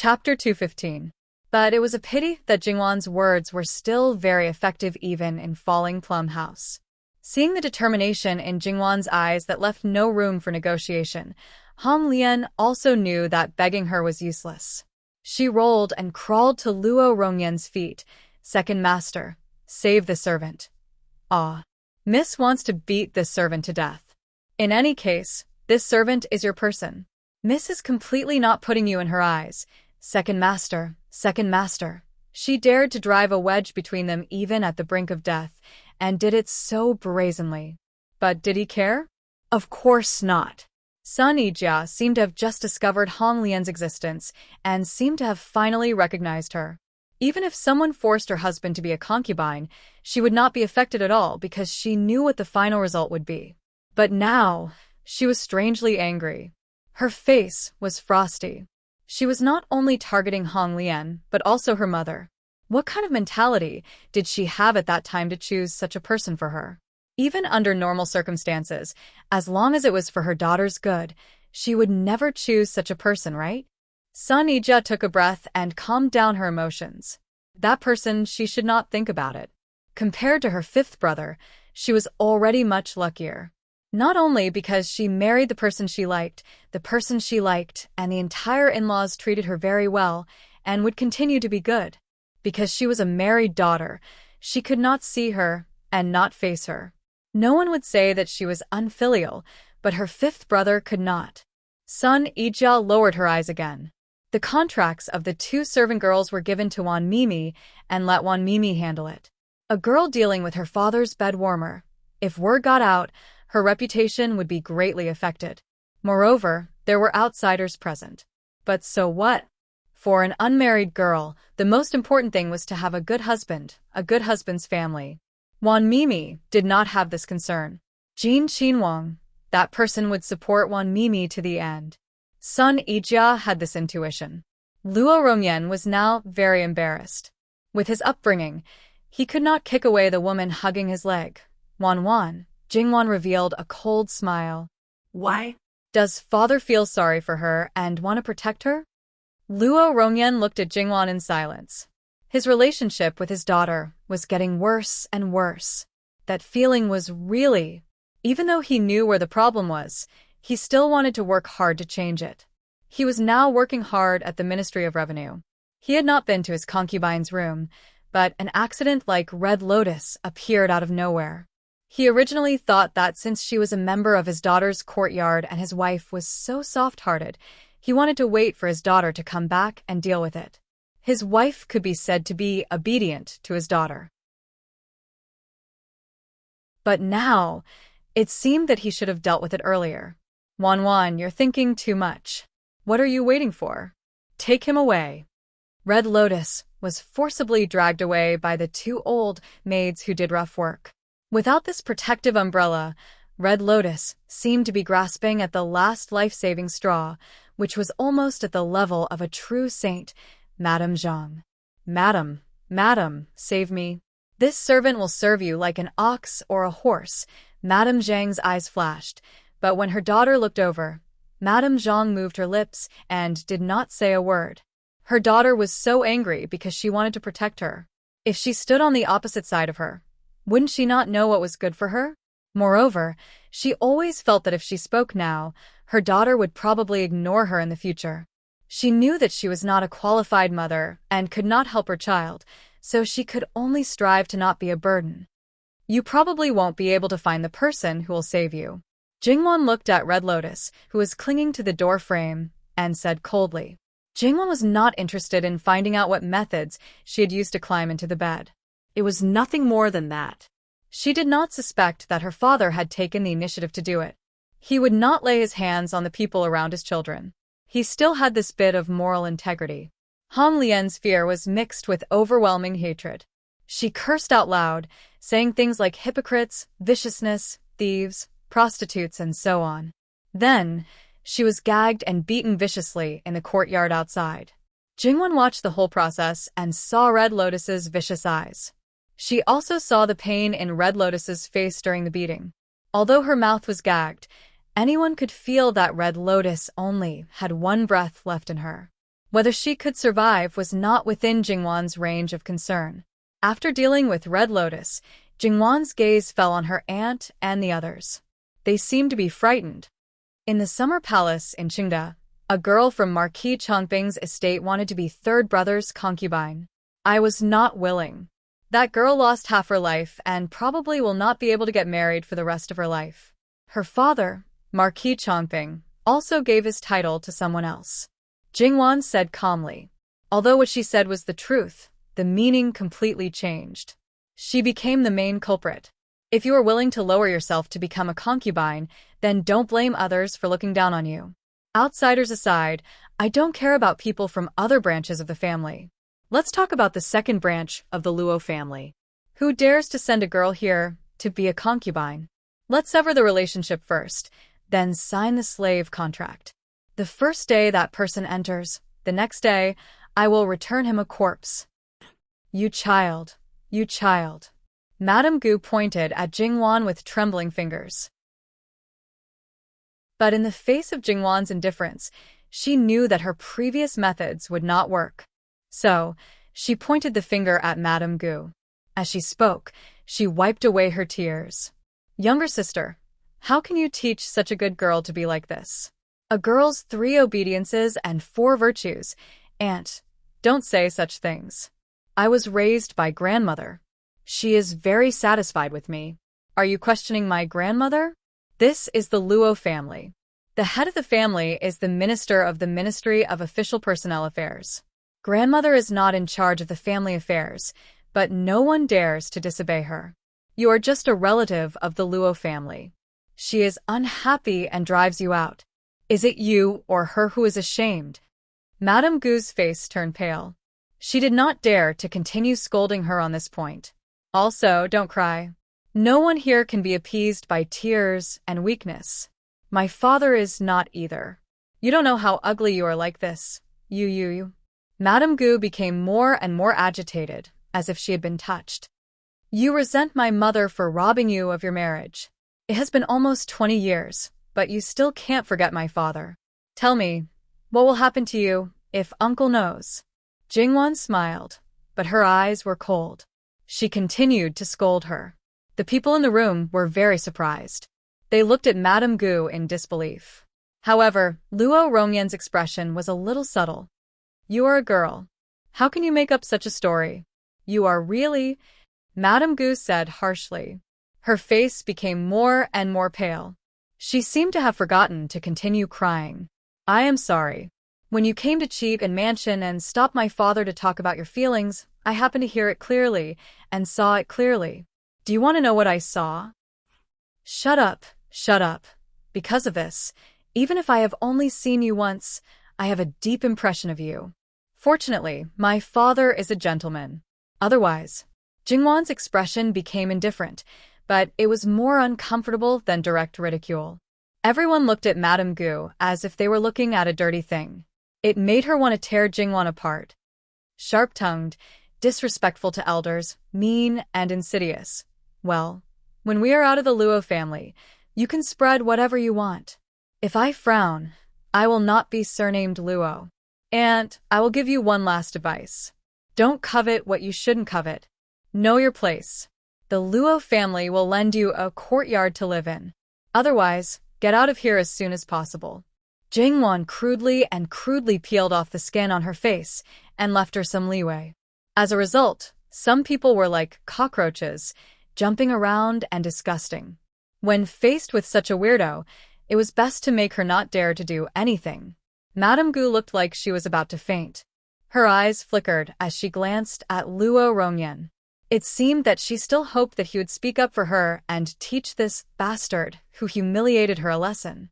Chapter 215. But it was a pity that Jingwan's words were still very effective even in Falling Plum House. Seeing the determination in Jingwan's eyes that left no room for negotiation, Han Lian also knew that begging her was useless. She rolled and crawled to Luo Rongyan's feet. Second master, save the servant. Ah. Miss wants to beat this servant to death. In any case, this servant is your person. Miss is completely not putting you in her eyes. Second master, second master. She dared to drive a wedge between them even at the brink of death, and did it so brazenly. But did he care? Of course not. Sun Yijia seemed to have just discovered Han Lian's existence and seemed to have finally recognized her. Even if someone forced her husband to be a concubine, she would not be affected at all because she knew what the final result would be. But now, she was strangely angry. Her face was frosty. She was not only targeting Han Lian, but also her mother. What kind of mentality did she have at that time to choose such a person for her? Even under normal circumstances, as long as it was for her daughter's good, she would never choose such a person, right? Sun Yijia took a breath and calmed down her emotions. That person, she should not think about it. Compared to her fifth brother, she was already much luckier. Not only because she married the person she liked, and the entire in-laws treated her very well and would continue to be good. Because she was a married daughter, she could not see her and not face her. No one would say that she was unfilial, but her fifth brother could not. Sun Yijia lowered her eyes again. The contracts of the two servant girls were given to Wan Mimi and let Wan Mimi handle it. A girl dealing with her father's bed warmer. If word got out, her reputation would be greatly affected. Moreover, there were outsiders present. But so what? For an unmarried girl, the most important thing was to have a good husband's family. Wan Mimi did not have this concern. Jin Qinwang, that person would support Wan Mimi to the end. Sun Yijia had this intuition. Luo Rongyan was now very embarrassed. With his upbringing, he could not kick away the woman hugging his leg. Wan, Jingwan revealed a cold smile. Why? Does father feel sorry for her and want to protect her? Luo Rongyan looked at Jingwan in silence. His relationship with his daughter was getting worse and worse. That feeling was really... Even though he knew where the problem was, he still wanted to work hard to change it. He was now working hard at the Ministry of Revenue. He had not been to his concubine's room, but an accident like Red Lotus appeared out of nowhere. He originally thought that since she was a member of his daughter's courtyard and his wife was so soft-hearted, he wanted to wait for his daughter to come back and deal with it. His wife could be said to be obedient to his daughter. But now, it seemed that he should have dealt with it earlier. Wan, you're thinking too much. What are you waiting for? Take him away. Red Lotus was forcibly dragged away by the two old maids who did rough work. Without this protective umbrella, Red Lotus seemed to be grasping at the last life-saving straw, which was almost at the level of a true saint. Madame Zhang. Madam, save me. This servant will serve you like an ox or a horse. Madame Zhang's eyes flashed, but when her daughter looked over, Madame Zhang moved her lips and did not say a word. Her daughter was so angry because she wanted to protect her. If she stood on the opposite side of her, wouldn't she not know what was good for her? Moreover, she always felt that if she spoke now, her daughter would probably ignore her in the future. She knew that she was not a qualified mother and could not help her child, so she could only strive to not be a burden. You probably won't be able to find the person who will save you. Jingwan looked at Red Lotus, who was clinging to the door frame, and said coldly. Jingwan was not interested in finding out what methods she had used to climb into the bed. It was nothing more than that. She did not suspect that her father had taken the initiative to do it. He would not lay his hands on the people around his children. He still had this bit of moral integrity. Han Lian's fear was mixed with overwhelming hatred. She cursed out loud, saying things like hypocrites, viciousness, thieves, prostitutes, and so on. Then, she was gagged and beaten viciously in the courtyard outside. Jingwan watched the whole process and saw Red Lotus's vicious eyes. She also saw the pain in Red Lotus's face during the beating. Although her mouth was gagged, anyone could feel that Red Lotus only had one breath left in her. Whether she could survive was not within Jingwan's range of concern. After dealing with Red Lotus, Jingwan's gaze fell on her aunt and the others. They seemed to be frightened. In the summer palace in Qingda, a girl from Marquis Chongping's estate wanted to be third brother's concubine. I was not willing. That girl lost half her life and probably will not be able to get married for the rest of her life. Her father, Marquis Chongping, also gave his title to someone else. Jingwan said calmly. Although what she said was the truth, the meaning completely changed. She became the main culprit. If you are willing to lower yourself to become a concubine, then don't blame others for looking down on you. Outsiders aside, I don't care about people from other branches of the family. Let's talk about the second branch of the Luo family. Who dares to send a girl here to be a concubine? Let's sever the relationship first, then sign the slave contract. The first day that person enters, the next day, I will return him a corpse. You child. You child. Madame Gu pointed at Jingwan with trembling fingers. But in the face of Jingwan's indifference, she knew that her previous methods would not work. So, she pointed the finger at Madame Gu. As she spoke, she wiped away her tears. Younger sister, how can you teach such a good girl to be like this? A girl's 3 obediences and 4 virtues. Aunt, don't say such things. I was raised by grandmother. She is very satisfied with me. Are you questioning my grandmother? This is the Luo family. The head of the family is the minister of the Ministry of Official Personnel Affairs. Grandmother is not in charge of the family affairs, but no one dares to disobey her. You are just a relative of the Luo family. She is unhappy and drives you out. Is it you or her who is ashamed? Madame Gu's face turned pale. She did not dare to continue scolding her on this point. Also, don't cry. No one here can be appeased by tears and weakness. My father is not either. You don't know how ugly you are like this. You. Madame Gu became more and more agitated, as if she had been touched. You resent my mother for robbing you of your marriage. It has been almost 20 years, but you still can't forget my father. Tell me, what will happen to you if uncle knows? Jingwan smiled, but her eyes were cold. She continued to scold her. The people in the room were very surprised. They looked at Madame Gu in disbelief. However, Luo Rongyan's expression was a little subtle. You are a girl. How can you make up such a story? You are really... Madame Gu said harshly. Her face became more and more pale. She seemed to have forgotten to continue crying. I am sorry. When you came to cheat and mansion and stopped my father to talk about your feelings, I happened to hear it clearly and saw it clearly. Do you want to know what I saw? Shut up, shut up. Because of this, even if I have only seen you once, I have a deep impression of you. Fortunately, my father is a gentleman. Otherwise, Jingwan's expression became indifferent, but it was more uncomfortable than direct ridicule. Everyone looked at Madame Gu as if they were looking at a dirty thing. It made her want to tear Jingwan apart. Sharp-tongued, disrespectful to elders, mean and insidious. Well, when we are out of the Luo family, you can spread whatever you want. If I frown, I will not be surnamed Luo. And I will give you one last advice. Don't covet what you shouldn't covet. Know your place. The Luo family will lend you a courtyard to live in. Otherwise, get out of here as soon as possible. Jingwan crudely peeled off the skin on her face and left her some leeway. As a result, some people were like cockroaches, jumping around and disgusting. When faced with such a weirdo, it was best to make her not dare to do anything. Madame Gu looked like she was about to faint. Her eyes flickered as she glanced at Luo Rongyan. It seemed that she still hoped that he would speak up for her and teach this bastard who humiliated her a lesson.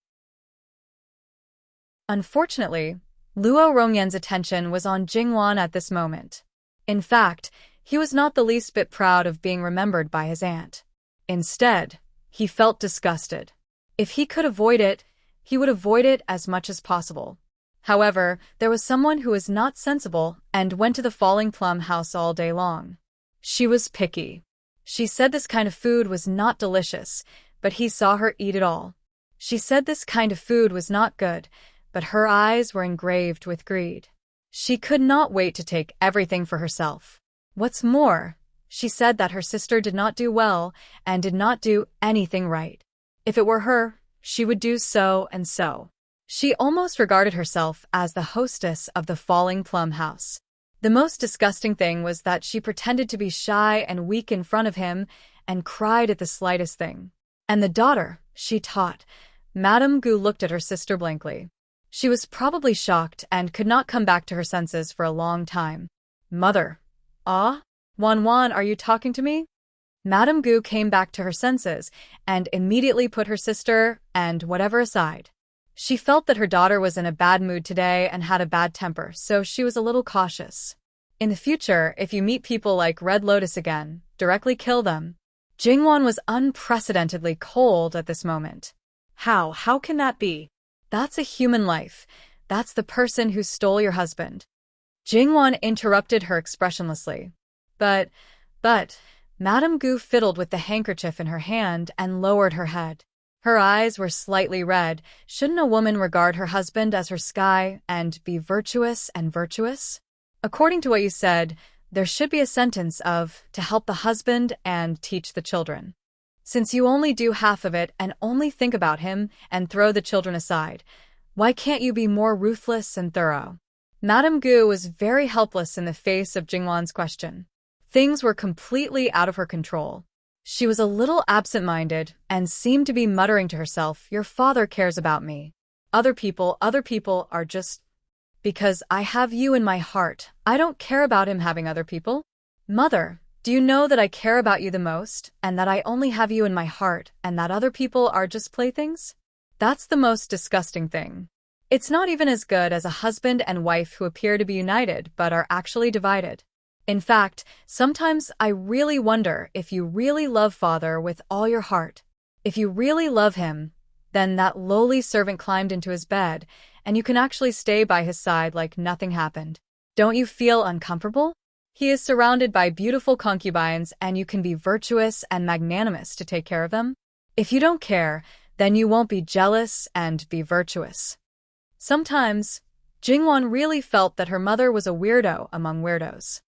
Unfortunately, Luo Rongyan's attention was on Jingwan at this moment. In fact, he was not the least bit proud of being remembered by his aunt. Instead, he felt disgusted. If he could avoid it, he would avoid it as much as possible. However, there was someone who was not sensible and went to the Falling Plum house all day long. She was picky. She said this kind of food was not delicious, but he saw her eat it all. She said this kind of food was not good, but her eyes were engraved with greed. She could not wait to take everything for herself. What's more, she said that her sister did not do well and did not do anything right. If it were her, she would do so and so. She almost regarded herself as the hostess of the Falling Plum House. The most disgusting thing was that she pretended to be shy and weak in front of him and cried at the slightest thing. And the daughter, she taught. Madame Gu looked at her sister blankly. She was probably shocked and could not come back to her senses for a long time. Mother. Ah? Wan, are you talking to me? Madame Gu came back to her senses and immediately put her sister and whatever aside. She felt that her daughter was in a bad mood today and had a bad temper, so she was a little cautious. In the future, if you meet people like Red Lotus again, directly kill them. Jingwan was unprecedentedly cold at this moment. How can that be? That's a human life. That's the person who stole your husband. Jingwan interrupted her expressionlessly. But, Madame Gu fiddled with the handkerchief in her hand and lowered her head. Her eyes were slightly red. Shouldn't a woman regard her husband as her sky and be virtuous and virtuous? According to what you said, there should be a sentence of, to help the husband and teach the children. Since you only do half of it and only think about him and throw the children aside, why can't you be more ruthless and thorough? Madame Gu was very helpless in the face of Jingwan's question. Things were completely out of her control. She was a little absent-minded and seemed to be muttering to herself, "Your father cares about me. Other people are just... Because I have you in my heart, I don't care about him having other people. Mother, do you know that I care about you the most, and that I only have you in my heart, and that other people are just playthings? That's the most disgusting thing. It's not even as good as a husband and wife who appear to be united but are actually divided. In fact, sometimes I really wonder if you really love Father with all your heart. If you really love him, then that lowly servant climbed into his bed, and you can actually stay by his side like nothing happened. Don't you feel uncomfortable? He is surrounded by beautiful concubines, and you can be virtuous and magnanimous to take care of them. If you don't care, then you won't be jealous and be virtuous." Sometimes, Jingwan really felt that her mother was a weirdo among weirdos.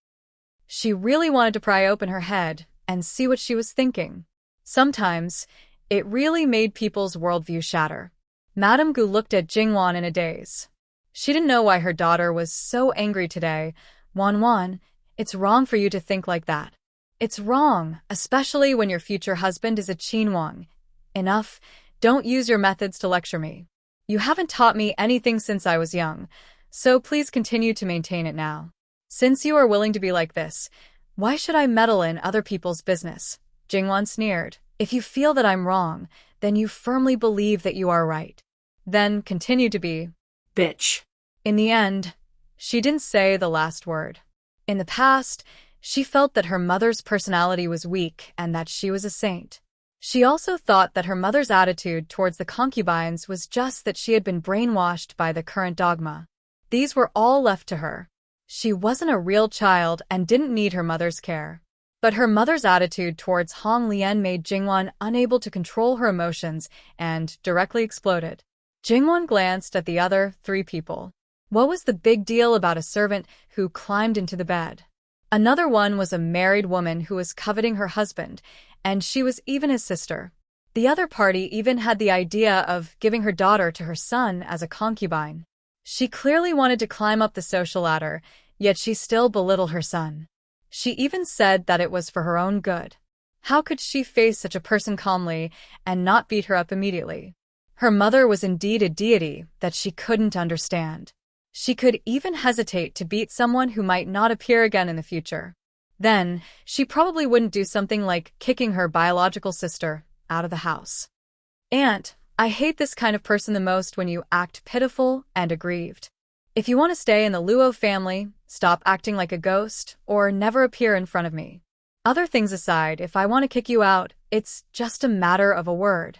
She really wanted to pry open her head and see what she was thinking. Sometimes, it really made people's worldview shatter. Madame Gu looked at Jingwan in a daze. She didn't know why her daughter was so angry today. Wan, it's wrong for you to think like that. It's wrong, especially when your future husband is a Qin Wang. Enough, don't use your methods to lecture me. You haven't taught me anything since I was young, so please continue to maintain it now. Since you are willing to be like this, why should I meddle in other people's business? Jingwan sneered. If you feel that I'm wrong, then you firmly believe that you are right. Then continue to be bitch. In the end, she didn't say the last word. In the past, she felt that her mother's personality was weak and that she was a saint. She also thought that her mother's attitude towards the concubines was just that she had been brainwashed by the current dogma. These were all left to her. She wasn't a real child and didn't need her mother's care. But her mother's attitude towards Hong Lian made Jingwan unable to control her emotions and directly exploded. Jingwan glanced at the other three people. What was the big deal about a servant who climbed into the bed? Another one was a married woman who was coveting her husband, and she was even his sister. The other party even had the idea of giving her daughter to her son as a concubine. She clearly wanted to climb up the social ladder, yet she still belittled her son. She even said that it was for her own good. How could she face such a person calmly and not beat her up immediately? Her mother was indeed a deity that she couldn't understand. She could even hesitate to beat someone who might not appear again in the future. Then, she probably wouldn't do something like kicking her biological sister out of the house. Aunt, I hate this kind of person the most when you act pitiful and aggrieved. If you want to stay in the Luo family, stop acting like a ghost, or never appear in front of me. Other things aside, if I want to kick you out, it's just a matter of a word.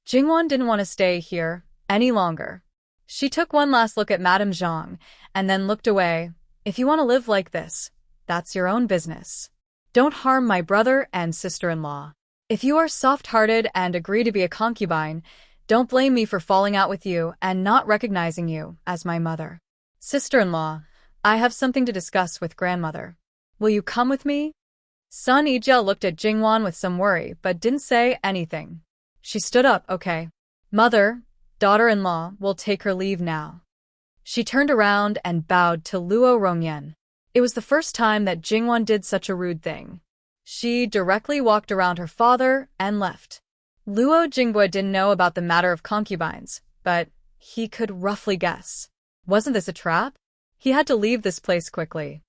Jingwan didn't want to stay here any longer. She took one last look at Madame Zhang, and then looked away. If you want to live like this, that's your own business. Don't harm my brother and sister-in-law. If you are soft-hearted and agree to be a concubine, don't blame me for falling out with you and not recognizing you as my mother. Sister-in-law, I have something to discuss with grandmother. Will you come with me? Sun Yijia looked at Jingwan with some worry, but didn't say anything. She stood up, okay. Mother, daughter-in-law, will take her leave now. She turned around and bowed to Luo Rongyan. It was the first time that Jingwan did such a rude thing. She directly walked around her father and left. Luo Jingbua didn't know about the matter of concubines, but he could roughly guess. Wasn't this a trap? He had to leave this place quickly.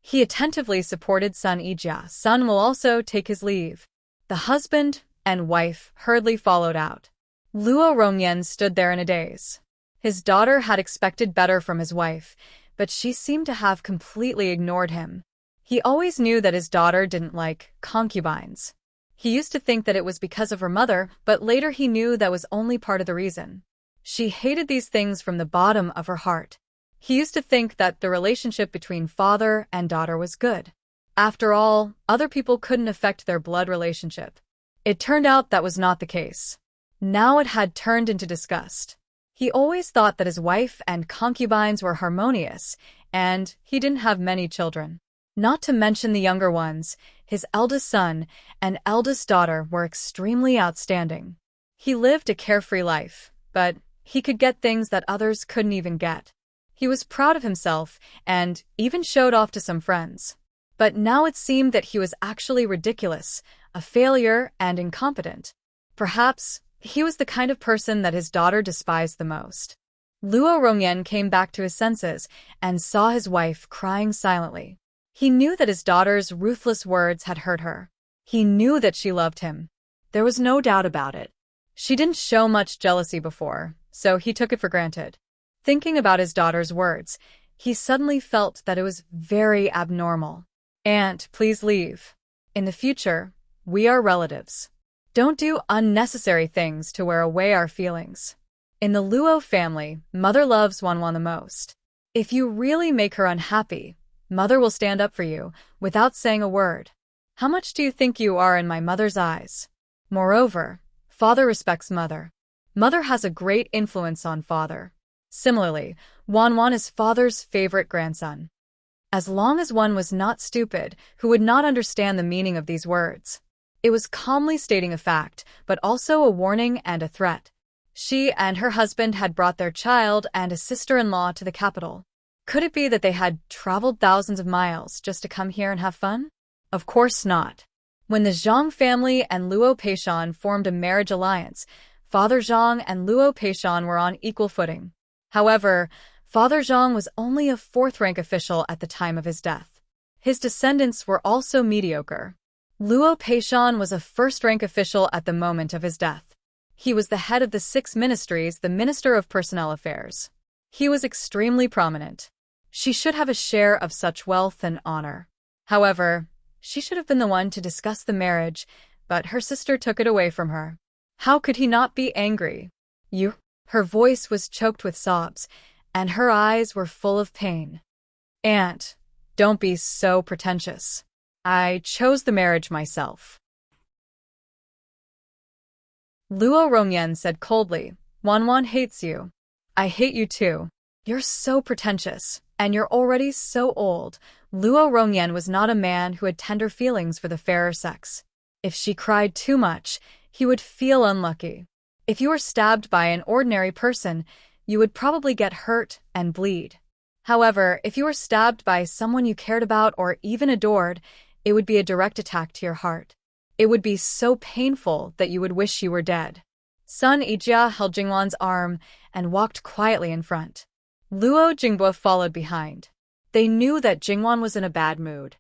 He attentively supported Sun Yijia. Sun will also take his leave. The husband and wife hurriedly followed out. Luo Rongyan stood there in a daze. His daughter had expected better from his wife, but she seemed to have completely ignored him. He always knew that his daughter didn't like concubines. He used to think that it was because of her mother, but later he knew that was only part of the reason. She hated these things from the bottom of her heart. He used to think that the relationship between father and daughter was good. After all, other people couldn't affect their blood relationship. It turned out that was not the case. Now it had turned into disgust. He always thought that his wife and concubines were harmonious, and he didn't have many children. Not to mention the younger ones, his eldest son and eldest daughter were extremely outstanding. He lived a carefree life, but he could get things that others couldn't even get. He was proud of himself and even showed off to some friends. But now it seemed that he was actually ridiculous, a failure, and incompetent. Perhaps he was the kind of person that his daughter despised the most. Luo Rongyan came back to his senses and saw his wife crying silently. He knew that his daughter's ruthless words had hurt her. He knew that she loved him. There was no doubt about it. She didn't show much jealousy before, so he took it for granted. Thinking about his daughter's words, he suddenly felt that it was very abnormal. Aunt, please leave. In the future, we are relatives. Don't do unnecessary things to wear away our feelings. In the Luo family, mother loves Wanwan the most. If you really make her unhappy, mother will stand up for you, without saying a word. How much do you think you are in my mother's eyes? Moreover, father respects mother. Mother has a great influence on father. Similarly, Wanwan is father's favorite grandson. As long as one was not stupid, who would not understand the meaning of these words. It was calmly stating a fact, but also a warning and a threat. She and her husband had brought their child and a sister-in-law to the capital. Could it be that they had traveled thousands of miles just to come here and have fun? Of course not. When the Zhang family and Luo Peishan formed a marriage alliance, Father Zhang and Luo Peishan were on equal footing. However, Father Zhang was only a fourth-rank official at the time of his death. His descendants were also mediocre. Luo Peishan was a first-rank official at the moment of his death. He was the head of the 6 ministries, the Minister of Personnel Affairs. He was extremely prominent. She should have a share of such wealth and honor. However, she should have been the one to discuss the marriage, but her sister took it away from her. How could he not be angry? You? Her voice was choked with sobs, and her eyes were full of pain. Aunt, don't be so pretentious. I chose the marriage myself. Luo Rongyan said coldly, Wanwan hates you. I hate you too. You're so pretentious, and you're already so old. Luo Rongyan was not a man who had tender feelings for the fairer sex. If she cried too much, he would feel unlucky. If you were stabbed by an ordinary person, you would probably get hurt and bleed. However, if you were stabbed by someone you cared about or even adored, it would be a direct attack to your heart. It would be so painful that you would wish you were dead. Sun Yijia held Jingwan's arm and walked quietly in front. Luo Jingbua followed behind. They knew that Jingwan was in a bad mood.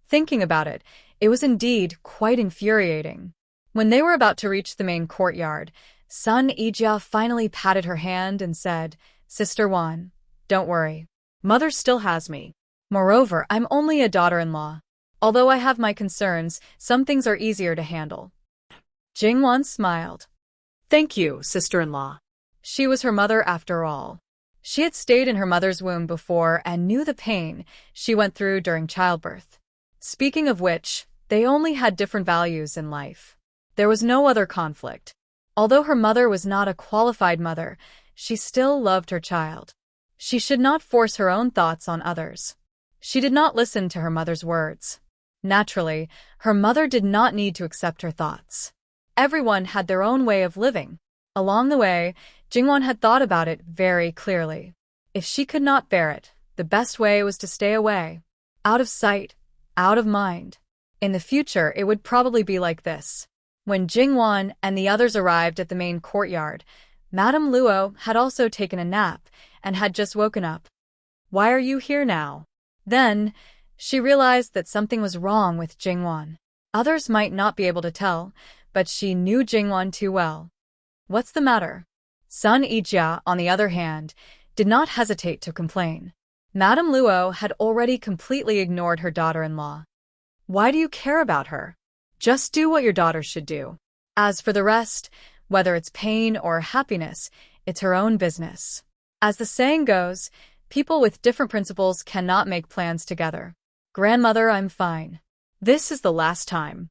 Thinking about it, it was indeed quite infuriating. When they were about to reach the main courtyard, Sun Yijia finally patted her hand and said, Sister Wan, don't worry. Mother still has me. Moreover, I'm only a daughter-in-law. Although I have my concerns, some things are easier to handle. Jingwan smiled. Thank you, sister-in-law. She was her mother after all. She had stayed in her mother's womb before and knew the pain she went through during childbirth. Speaking of which, they only had different values in life. There was no other conflict. Although her mother was not a qualified mother, she still loved her child. She should not force her own thoughts on others. She did not listen to her mother's words. Naturally, her mother did not need to accept her thoughts. Everyone had their own way of living. Along the way, Jingwan had thought about it very clearly. If she could not bear it, the best way was to stay away. Out of sight, out of mind. In the future, it would probably be like this. When Jingwan and the others arrived at the main courtyard, Madame Luo had also taken a nap and had just woken up. "Why are you here now?" Then, she realized that something was wrong with Jingwan. Others might not be able to tell, but she knew Jingwan too well. "What's the matter?" Sun Yijia, on the other hand, did not hesitate to complain. Madame Luo had already completely ignored her daughter-in-law. "Why do you care about her? Just do what your daughter should do. As for the rest, whether it's pain or happiness, it's her own business." As the saying goes, people with different principles cannot make plans together. "Grandmother, I'm fine. This is the last time."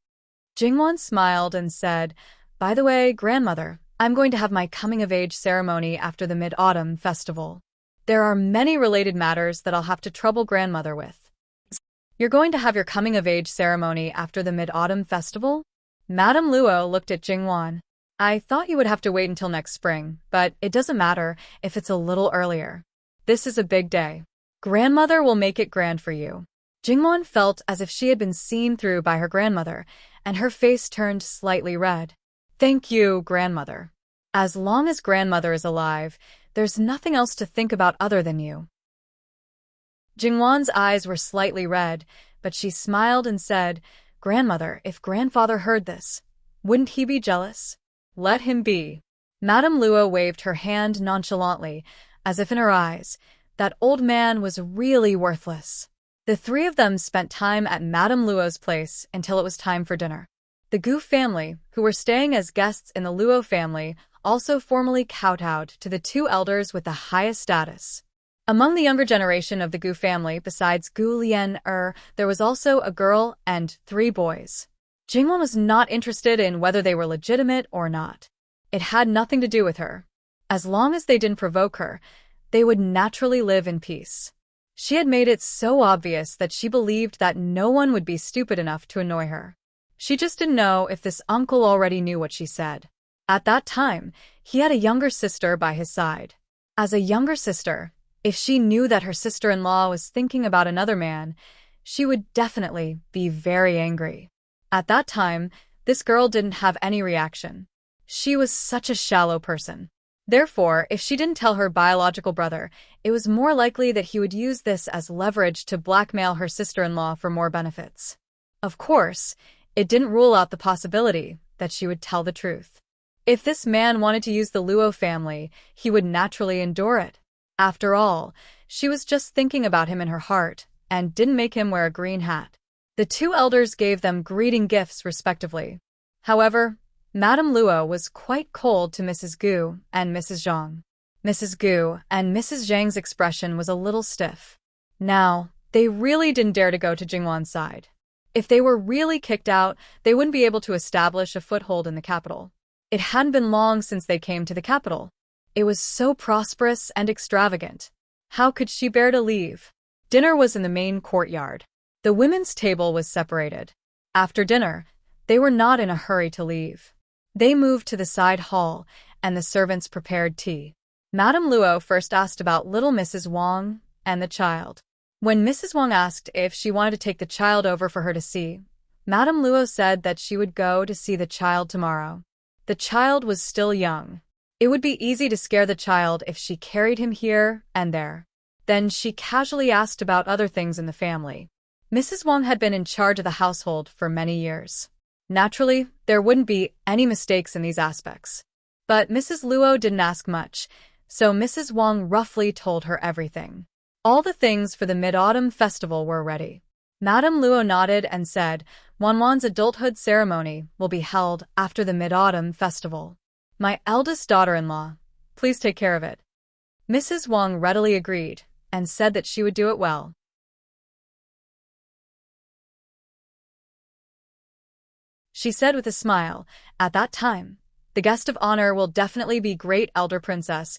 Jingwan smiled and said, "By the way, grandmother, I'm going to have my coming-of-age ceremony after the Mid-Autumn Festival. There are many related matters that I'll have to trouble grandmother with." "You're going to have your coming-of-age ceremony after the Mid-Autumn Festival?" Madame Luo looked at Jingwan. "I thought you would have to wait until next spring, but it doesn't matter if it's a little earlier. This is a big day. Grandmother will make it grand for you." Jingwan felt as if she had been seen through by her grandmother, and her face turned slightly red. "Thank you, grandmother. As long as grandmother is alive, there's nothing else to think about other than you." Jingwan's eyes were slightly red, but she smiled and said, "Grandmother, if grandfather heard this, wouldn't he be jealous?" "Let him be." Madame Luo waved her hand nonchalantly, as if in her eyes, that old man was really worthless. The three of them spent time at Madame Luo's place until it was time for dinner. The Gu family, who were staying as guests in the Luo family, also formally kowtowed to the two elders with the highest status. Among the younger generation of the Gu family, besides Gu Lian there was also a girl and 3 boys. Jingwan was not interested in whether they were legitimate or not. It had nothing to do with her. As long as they didn't provoke her, they would naturally live in peace. She had made it so obvious that she believed that no one would be stupid enough to annoy her. She just didn't know if this uncle already knew what she said. At that time, he had a younger sister by his side. As a younger sister, if she knew that her sister-in-law was thinking about another man, she would definitely be very angry. At that time, this girl didn't have any reaction. She was such a shallow person. Therefore, if she didn't tell her biological brother, it was more likely that he would use this as leverage to blackmail her sister-in-law for more benefits. Of course, it didn't rule out the possibility that she would tell the truth. If this man wanted to use the Luo family, he would naturally endure it. After all, she was just thinking about him in her heart, and didn't make him wear a green hat. The two elders gave them greeting gifts respectively. However, Madame Luo was quite cold to Mrs. Gu and Mrs. Zhang. Mrs. Gu and Mrs. Zhang's expression was a little stiff. Now, they really didn't dare to go to Jingwan's side. If they were really kicked out, they wouldn't be able to establish a foothold in the capital. It hadn't been long since they came to the capital. It was so prosperous and extravagant. How could she bear to leave? Dinner was in the main courtyard. The women's table was separated. After dinner, they were not in a hurry to leave. They moved to the side hall, and the servants prepared tea. Madame Luo first asked about little Mrs. Wang and the child. When Mrs. Wang asked if she wanted to take the child over for her to see, Madame Luo said that she would go to see the child tomorrow. The child was still young. It would be easy to scare the child if she carried him here and there. Then she casually asked about other things in the family. Mrs. Wang had been in charge of the household for many years. Naturally, there wouldn't be any mistakes in these aspects. But Mrs. Luo didn't ask much, so Mrs. Wang roughly told her everything. All the things for the Mid-Autumn Festival were ready. Madame Luo nodded and said, "Wanwan's adulthood ceremony will be held after the Mid-Autumn Festival. My eldest daughter-in-law, please take care of it." Mrs. Wang readily agreed and said that she would do it well. She said with a smile, "At that time, the guest of honor will definitely be great elder princess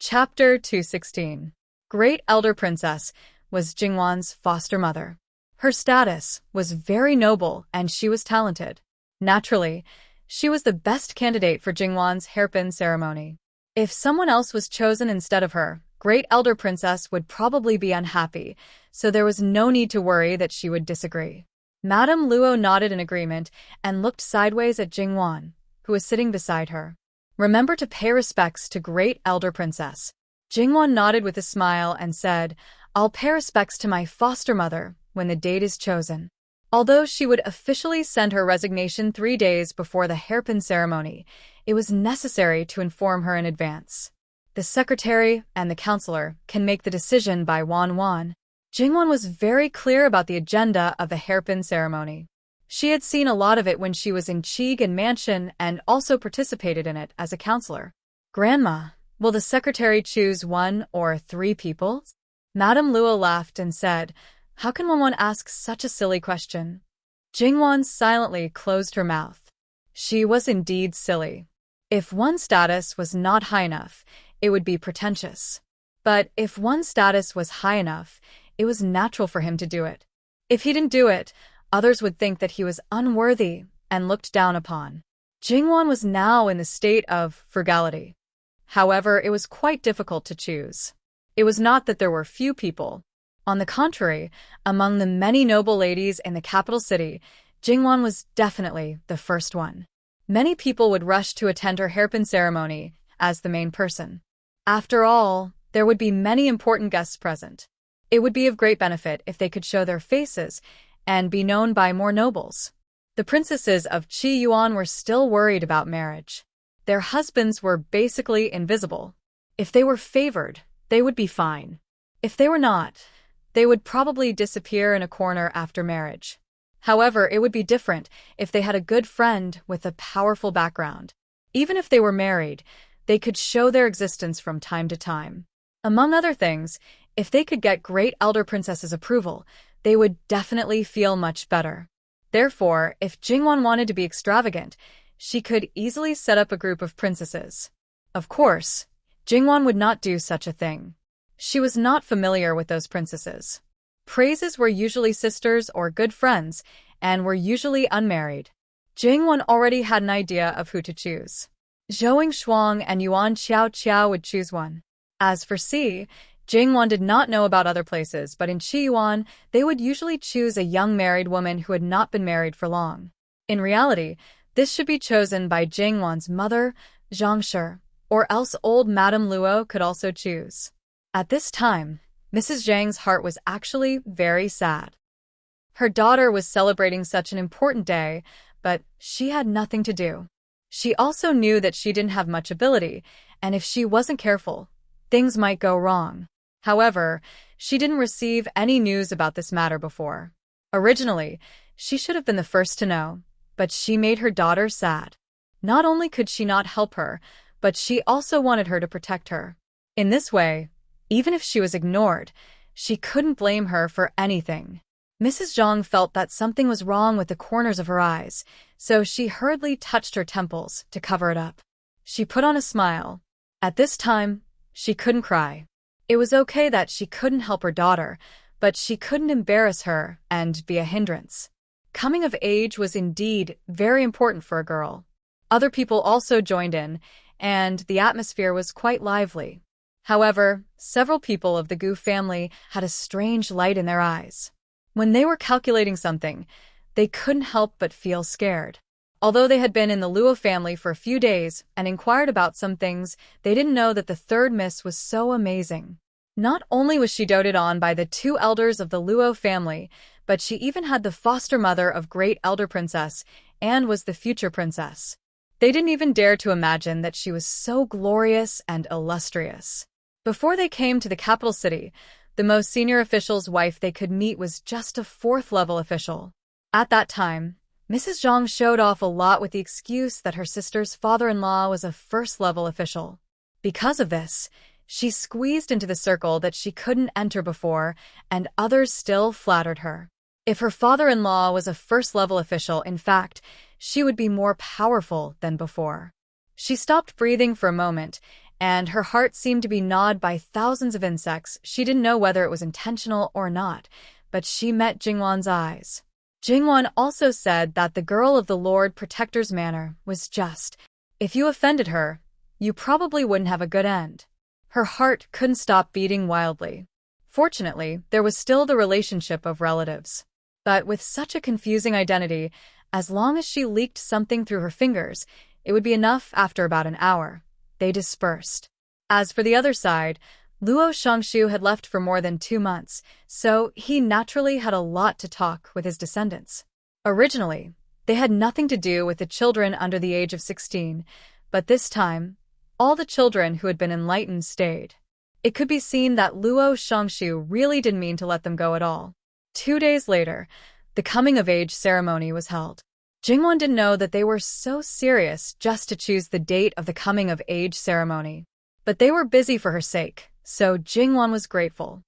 Chapter 216. Great Elder Princess was Jingwan's foster mother. Her status was very noble and she was talented. Naturally, she was the best candidate for Jingwan's hairpin ceremony. If someone else was chosen instead of her, Great Elder Princess would probably be unhappy, so there was no need to worry that she would disagree. Madame Luo nodded in agreement and looked sideways at Jingwan, who was sitting beside her. Remember to pay respects to Great Elder Princess. Jingwan nodded with a smile and said, I'll pay respects to my foster mother when the date is chosen. Although she would officially send her resignation 3 days before the hairpin ceremony, it was necessary to inform her in advance. The secretary and the counselor can make the decision by Wan. Jingwan was very clear about the agenda of the hairpin ceremony. She had seen a lot of it when she was in Chigan Mansion and also participated in it as a counselor. Grandma, will the secretary choose 1 or 3 people? Madame Luo laughed and said, How can Wan ask such a silly question? Jingwan silently closed her mouth. She was indeed silly. If one's status was not high enough, it would be pretentious. But if one's status was high enough, it was natural for him to do it. If he didn't do it, others would think that he was unworthy and looked down upon. Jingwan was now in the state of frugality. However, it was quite difficult to choose. It was not that there were few people. On the contrary, among the many noble ladies in the capital city, Jingwan was definitely the first one. Many people would rush to attend her hairpin ceremony as the main person. After all, there would be many important guests present. It would be of great benefit if they could show their faces and be known by more nobles. The princesses of Qi Yuan were still worried about marriage. Their husbands were basically invisible. If they were favored, they would be fine. If they were not, they would probably disappear in a corner after marriage. However, it would be different if they had a good friend with a powerful background. Even if they were married, they could show their existence from time to time. Among other things, if they could get Great Elder Princess's approval, they would definitely feel much better. Therefore, if Jingwan wanted to be extravagant, she could easily set up a group of princesses. Of course, Jingwan would not do such a thing. She was not familiar with those princesses. Praises were usually sisters or good friends, and were usually unmarried. Jingwan already had an idea of who to choose. Zhou Shuang and Yuan Qiao would choose one. As for Si, Jingwan did not know about other places, but in Qiyuan, they would usually choose a young married woman who had not been married for long. In reality, this should be chosen by Jingwan's mother, Zhang Shi, or else old Madame Luo could also choose. At this time, Mrs. Zhang's heart was actually very sad. Her daughter was celebrating such an important day, but she had nothing to do. She also knew that she didn't have much ability, and if she wasn't careful, things might go wrong. However, she didn't receive any news about this matter before. Originally, she should have been the first to know, but she made her daughter sad. Not only could she not help her, but she also wanted her to protect her. In this way, even if she was ignored, she couldn't blame her for anything. Mrs. Zhang felt that something was wrong with the corners of her eyes, so she hurriedly touched her temples to cover it up. She put on a smile. At this time, she couldn't cry. It was okay that she couldn't help her daughter, but she couldn't embarrass her and be a hindrance. Coming of age was indeed very important for a girl. Other people also joined in, and the atmosphere was quite lively. However, several people of the Gu family had a strange light in their eyes. When they were calculating something, they couldn't help but feel scared. Although they had been in the Luo family for a few days and inquired about some things, they didn't know that the third miss was so amazing. Not only was she doted on by the 2 elders of the Luo family, but she even had the foster mother of Great Elder Princess and was the future princess. They didn't even dare to imagine that she was so glorious and illustrious. Before they came to the capital city, the most senior official's wife they could meet was just a 4th-level official. At that time, Mrs. Zhang showed off a lot with the excuse that her sister's father-in-law was a first-level official. Because of this, she squeezed into the circle that she couldn't enter before, and others still flattered her. If her father-in-law was a first-level official, in fact, she would be more powerful than before. She stopped breathing for a moment, and her heart seemed to be gnawed by thousands of insects. She didn't know whether it was intentional or not, but she met Jingwan's eyes. Jingwan also said that the girl of the Lord Protector's manner was just. If you offended her, you probably wouldn't have a good end. Her heart couldn't stop beating wildly. Fortunately, there was still the relationship of relatives. But with such a confusing identity, as long as she leaked something through her fingers, it would be enough. After about an hour, they dispersed. As for the other side, Luo Shangshu had left for more than 2 months, so he naturally had a lot to talk with his descendants. Originally, they had nothing to do with the children under the age of 16, but this time, all the children who had been enlightened stayed. It could be seen that Luo Shangshu really didn't mean to let them go at all. 2 days later, the coming-of-age ceremony was held. Jingwan didn't know that they were so serious just to choose the date of the coming-of-age ceremony. But they were busy for her sake, so Jingwan was grateful.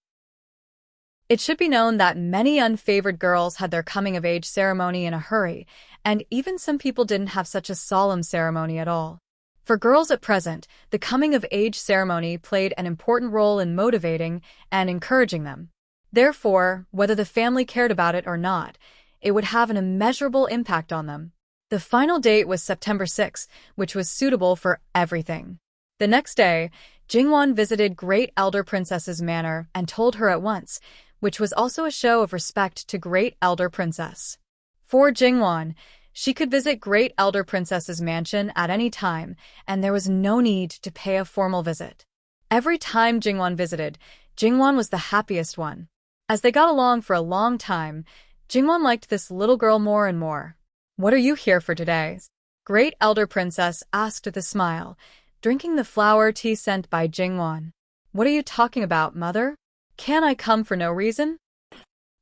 It should be known that many unfavored girls had their coming-of-age ceremony in a hurry, and even some people didn't have such a solemn ceremony at all. For girls at present, the coming-of-age ceremony played an important role in motivating and encouraging them. Therefore, whether the family cared about it or not, it would have an immeasurable impact on them. The final date was September 6, which was suitable for everything. The next day, Jingwan visited Great Elder Princess's manor and told her at once, which was also a show of respect to Great Elder Princess. For Jingwan, she could visit Great Elder Princess's mansion at any time, and there was no need to pay a formal visit. Every time Jingwan visited, Jingwan was the happiest one. As they got along for a long time, Jingwan liked this little girl more and more. "What are you here for today?" Great Elder Princess asked with a smile, drinking the flower tea sent by Jingwan. "What are you talking about, mother? Can I come for no reason?"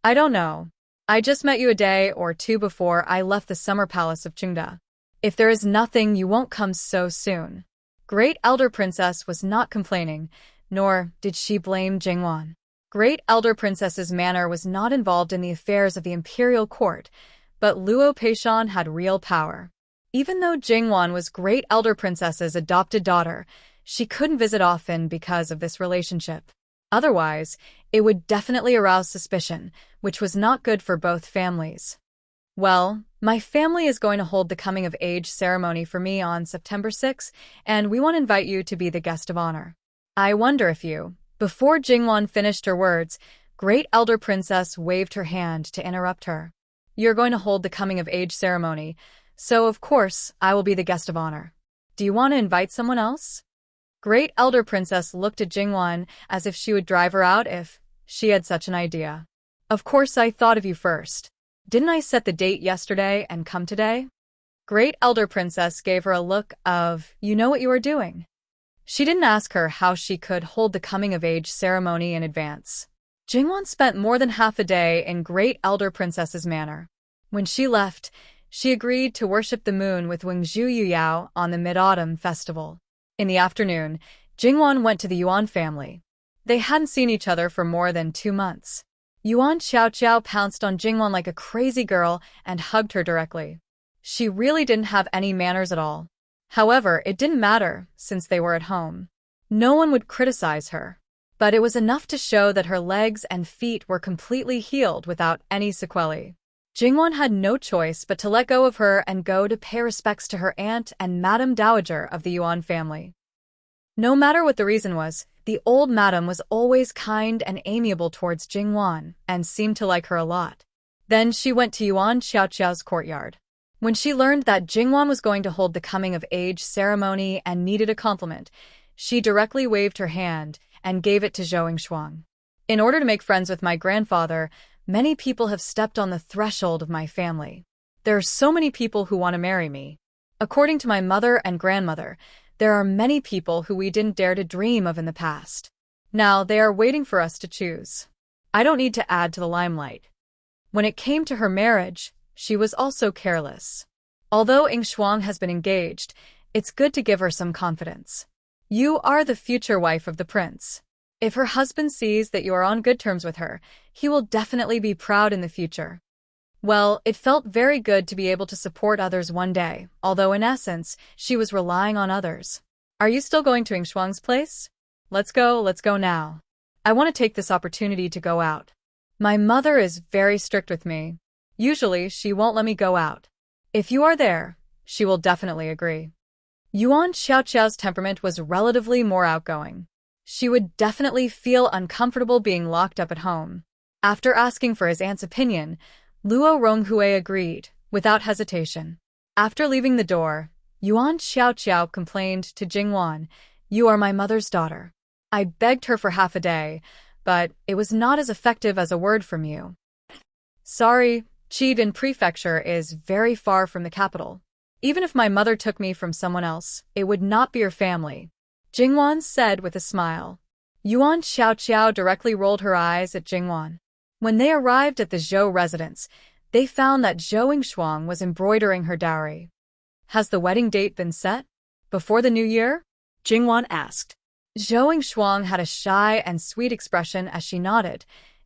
"I don't know. I just met you a day or two before I left the summer palace of Chengda. If there is nothing, you won't come so soon." Great Elder Princess was not complaining, nor did she blame Jingwan. Great Elder Princess's manor was not involved in the affairs of the imperial court, but Luo Peishan had real power. Even though Jingwan was Great Elder Princess's adopted daughter, she couldn't visit often because of this relationship. Otherwise, it would definitely arouse suspicion, which was not good for both families. "Well, my family is going to hold the coming-of-age ceremony for me on September 6, and we want to invite you to be the guest of honor. I wonder if you..." Before Jingwan finished her words, Great Elder Princess waved her hand to interrupt her. "You're going to hold the coming-of-age ceremony, so of course I will be the guest of honor. Do you want to invite someone else?" Great Elder Princess looked at Jingwan as if she would drive her out if she had such an idea. "Of course I thought of you first. Didn't I set the date yesterday and come today?" Great Elder Princess gave her a look of, "You know what you are doing." She didn't ask her how she could hold the coming-of-age ceremony in advance. Jingwan spent more than half a day in Great Elder Princess's manor. When she left, she agreed to worship the moon with Wang Zhu Yuyao on the Mid-Autumn Festival. In the afternoon, Jingwan went to the Yuan family. They hadn't seen each other for more than 2 months. Yuan Xiaoqiao pounced on Jingwan like a crazy girl and hugged her directly. She really didn't have any manners at all. However, it didn't matter, since they were at home. No one would criticize her. But it was enough to show that her legs and feet were completely healed without any sequelae. Jingwan had no choice but to let go of her and go to pay respects to her aunt and Madame Dowager of the Yuan family. No matter what the reason was, the old madam was always kind and amiable towards Jingwan and seemed to like her a lot. Then she went to Yuan Xiaoqiao's courtyard. When she learned that Jingwan was going to hold the coming-of-age ceremony and needed a compliment, she directly waved her hand and gave it to Zhou Shuang. "In order to make friends with my grandfather, many people have stepped on the threshold of my family. There are so many people who want to marry me. According to my mother and grandmother, there are many people who we didn't dare to dream of in the past. Now they are waiting for us to choose. I don't need to add to the limelight." When it came to her marriage, she was also careless. Although Shuang has been engaged, it's good to give her some confidence. You are the future wife of the prince. If her husband sees that you are on good terms with her, he will definitely be proud in the future. Well, it felt very good to be able to support others one day, although in essence, she was relying on others. Are you still going to Shuang's place? Let's go now. I want to take this opportunity to go out. My mother is very strict with me. Usually, she won't let me go out. If you are there, she will definitely agree. Yuan Xiaoqiao's temperament was relatively more outgoing. She would definitely feel uncomfortable being locked up at home. After asking for his aunt's opinion, Luo Ronghui agreed, without hesitation. After leaving the door, Yuan Xiaoqiao complained to Jingwan, "You are my mother's daughter. I begged her for half a day, but it was not as effective as a word from you. Sorry, Qidin Prefecture is very far from the capital. Even if my mother took me from someone else, it would not be her family," Jingwan said with a smile. Yuan Xiaoqiao directly rolled her eyes at Jingwan. When they arrived at the Zhou residence, they found that Zhou Yingshuang was embroidering her dowry. Has the wedding date been set? Before the new year? Jingwan asked. Zhou Yingshuang had a shy and sweet expression as she nodded.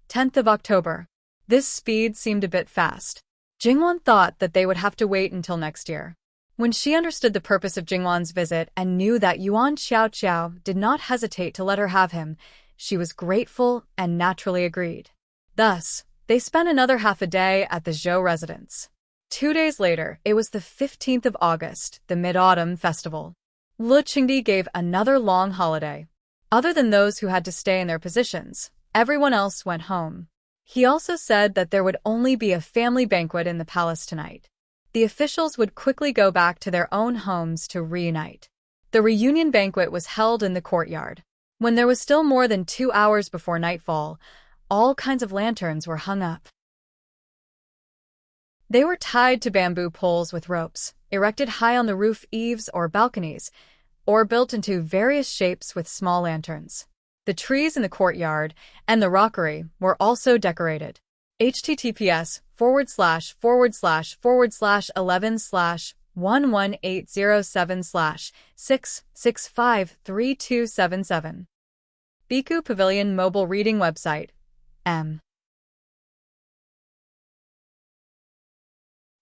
10th of October. This speed seemed a bit fast. Jingwan thought that they would have to wait until next year. When she understood the purpose of Jingwan's visit and knew that Yuan Xiaoqiao did not hesitate to let her have him, she was grateful and naturally agreed. Thus, they spent another half a day at the Zhou residence. 2 days later, it was the 15th of August, the Mid-Autumn Festival. Lu Qingdi gave another long holiday. Other than those who had to stay in their positions, everyone else went home. He also said that there would only be a family banquet in the palace tonight. The officials would quickly go back to their own homes to reunite. The reunion banquet was held in the courtyard. When there was still more than 2 hours before nightfall, all kinds of lanterns were hung up. They were tied to bamboo poles with ropes, erected high on the roof eaves or balconies, or built into various shapes with small lanterns. The trees in the courtyard and the rockery were also decorated. https://11//11/11807/6653277. Biku Pavilion Mobile Reading Website. M.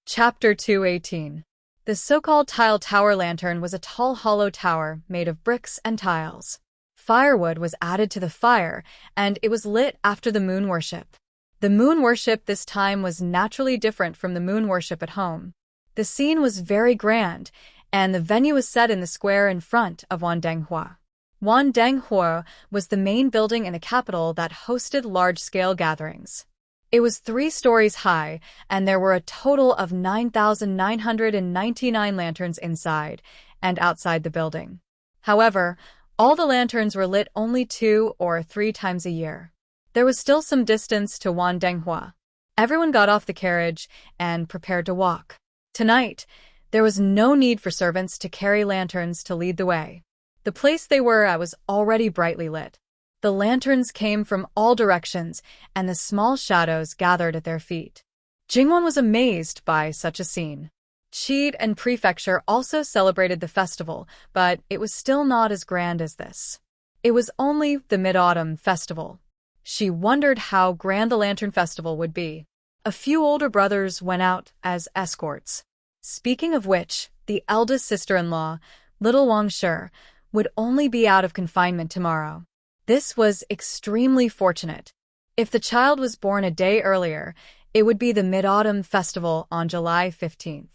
Chapter 218. The so-called tile tower lantern was a tall hollow tower made of bricks and tiles. Firewood was added to the fire, and it was lit after the moon worship. The moon worship this time was naturally different from the moon worship at home. The scene was very grand, and the venue was set in the square in front of Wandenghua. Wandenghua was the main building in the capital that hosted large-scale gatherings. It was 3 stories high, and there were a total of 9,999 lanterns inside and outside the building. However, all the lanterns were lit only 2 or 3 times a year. There was still some distance to Wandenghua. Everyone got off the carriage and prepared to walk. Tonight, there was no need for servants to carry lanterns to lead the way. The place they were at was already brightly lit. The lanterns came from all directions, and the small shadows gathered at their feet. Jingwan was amazed by such a scene. Qidin Prefecture also celebrated the festival, but it was still not as grand as this. It was only the Mid-Autumn Festival. She wondered how grand the Lantern Festival would be. A few older brothers went out as escorts. Speaking of which, the eldest sister-in-law, little Wang Shi, would only be out of confinement tomorrow. This was extremely fortunate. If the child was born a day earlier, it would be the Mid-Autumn Festival on July 15th.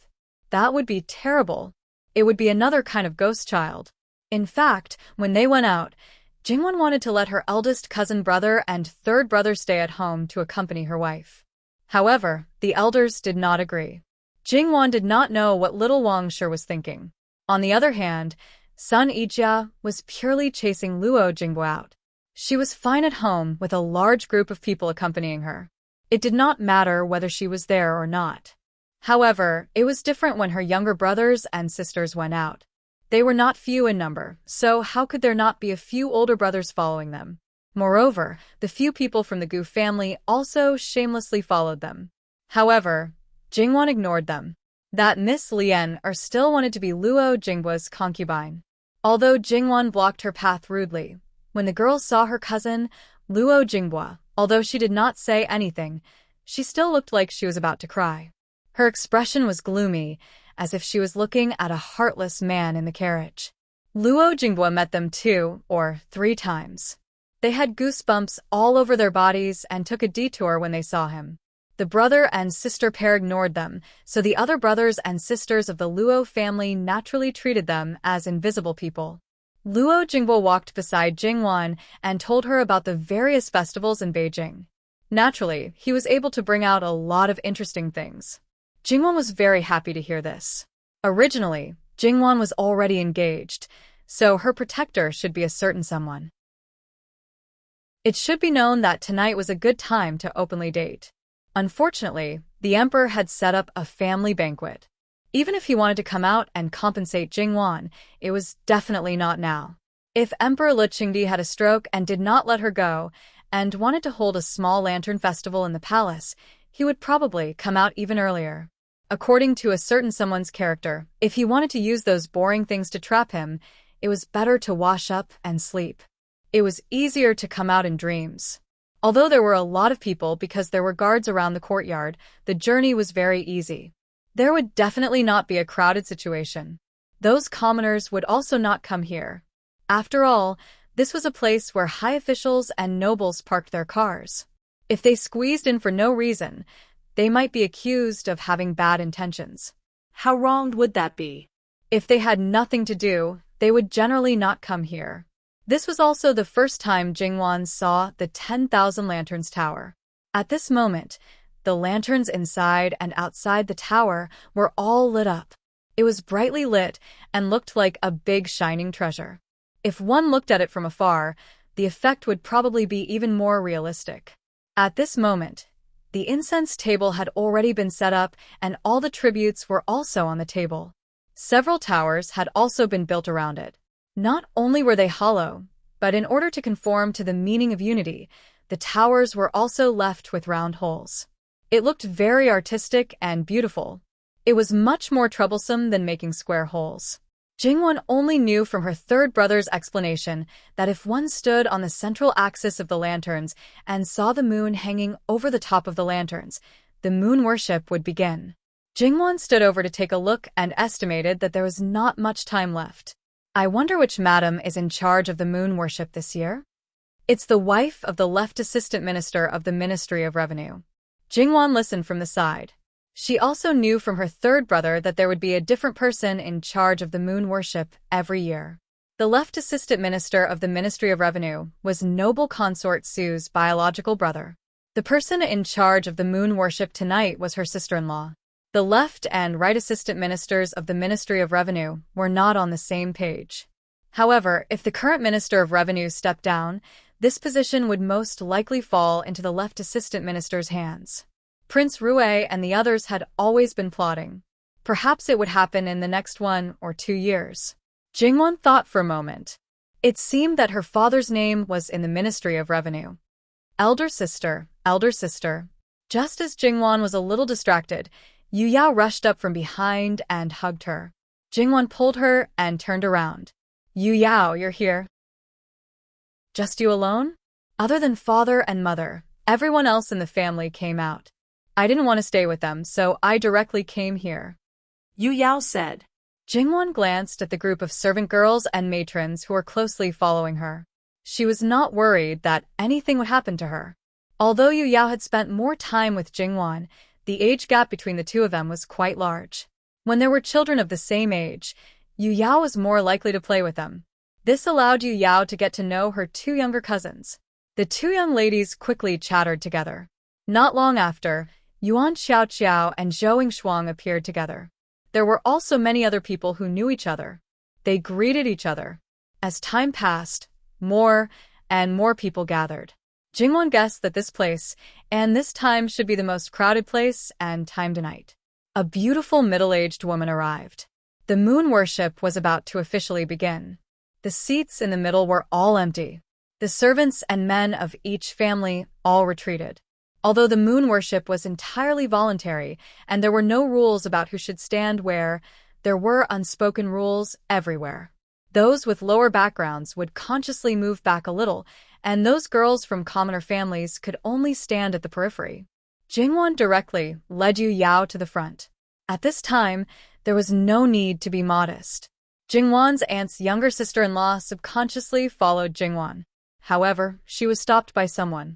That would be terrible. It would be another kind of ghost child. In fact, when they went out, Jingwan wanted to let her eldest cousin brother and third brother stay at home to accompany her wife. However, the elders did not agree. Jingwan did not know what little Wang Shi was thinking. On the other hand, Sun Yijia was purely chasing Luo Jingbo out. She was fine at home with a large group of people accompanying her. It did not matter whether she was there or not. However, it was different when her younger brothers and sisters went out. They were not few in number, so how could there not be a few older brothers following them? Moreover, the few people from the Gu family also shamelessly followed them. However, Jingwan ignored them. That Miss Lian still wanted to be Luo Jinghua's concubine. Although Jingwan blocked her path rudely, when the girls saw her cousin, Luo Jinghua, although she did not say anything, she still looked like she was about to cry. Her expression was gloomy, as if she was looking at a heartless man in the carriage. Luo Jinghua met them 2 or 3 times. They had goosebumps all over their bodies and took a detour when they saw him. The brother and sister pair ignored them, so the other brothers and sisters of the Luo family naturally treated them as invisible people. Luo Jinghua walked beside Jingwan and told her about the various festivals in Beijing. Naturally, he was able to bring out a lot of interesting things. Jingwan was very happy to hear this. Originally, Jingwan was already engaged, so her protector should be a certain someone. It should be known that tonight was a good time to openly date. Unfortunately, the emperor had set up a family banquet. Even if he wanted to come out and compensate Jingwan, it was definitely not now. If Emperor Li Qingdi had a stroke and did not let her go, and wanted to hold a small lantern festival in the palace, he would probably come out even earlier. According to a certain someone's character, if he wanted to use those boring things to trap him, it was better to wash up and sleep. It was easier to come out in dreams. Although there were a lot of people because there were guards around the courtyard, the journey was very easy. There would definitely not be a crowded situation. Those commoners would also not come here. After all, this was a place where high officials and nobles parked their cars. If they squeezed in for no reason, they might be accused of having bad intentions. How wronged would that be? If they had nothing to do, they would generally not come here. This was also the first time Jingwan saw the 10,000 Lanterns Tower. At this moment, the lanterns inside and outside the tower were all lit up. It was brightly lit and looked like a big shining treasure. If one looked at it from afar, the effect would probably be even more realistic. At this moment, the incense table had already been set up and all the tributes were also on the table. Several towers had also been built around it. Not only were they hollow, but in order to conform to the meaning of unity, the towers were also left with round holes. It looked very artistic and beautiful. It was much more troublesome than making square holes. Jingwan only knew from her third brother's explanation that if one stood on the central axis of the lanterns and saw the moon hanging over the top of the lanterns, the moon worship would begin. Jingwan stood over to take a look and estimated that there was not much time left. I wonder which madam is in charge of the moon worship this year? It's the wife of the left assistant minister of the Ministry of Revenue. Jingwan listened from the side. She also knew from her third brother that there would be a different person in charge of the moon worship every year. The left assistant minister of the Ministry of Revenue was noble consort Sue's biological brother. The person in charge of the moon worship tonight was her sister-in-law. The left and right assistant ministers of the Ministry of Revenue were not on the same page. However, if the current Minister of Revenue stepped down, this position would most likely fall into the left assistant minister's hands. Prince Rue and the others had always been plotting. Perhaps it would happen in the next 1 or 2 years. Jingwan thought for a moment. It seemed that her father's name was in the Ministry of Revenue. Elder sister, elder sister. Just as Jingwan was a little distracted, Yu Yao rushed up from behind and hugged her. Jingwan pulled her and turned around. Yu Yao, you're here. Just you alone? Other than father and mother, everyone else in the family came out. I didn't want to stay with them, so I directly came here. Yu Yao said. Jingwan glanced at the group of servant girls and matrons who were closely following her. She was not worried that anything would happen to her. Although Yu Yao had spent more time with Jingwan, the age gap between the two of them was quite large. When there were children of the same age, Yu Yao was more likely to play with them. This allowed Yu Yao to get to know her 2 younger cousins. The 2 young ladies quickly chattered together. Not long after, Yuan Xiaoqiao and Zhou Yingshuang appeared together. There were also many other people who knew each other. They greeted each other. As time passed, more and more people gathered. Jingwan guessed that this place and this time should be the most crowded place and time tonight. A beautiful middle-aged woman arrived. The moon worship was about to officially begin. The seats in the middle were all empty. The servants and men of each family all retreated. Although the moon worship was entirely voluntary and there were no rules about who should stand where, there were unspoken rules everywhere. Those with lower backgrounds would consciously move back a little, and those girls from commoner families could only stand at the periphery. Jingwan directly led Yu Yao to the front. At this time, there was no need to be modest. Jingwan's aunt's younger sister-in-law subconsciously followed Jingwan. However, she was stopped by someone.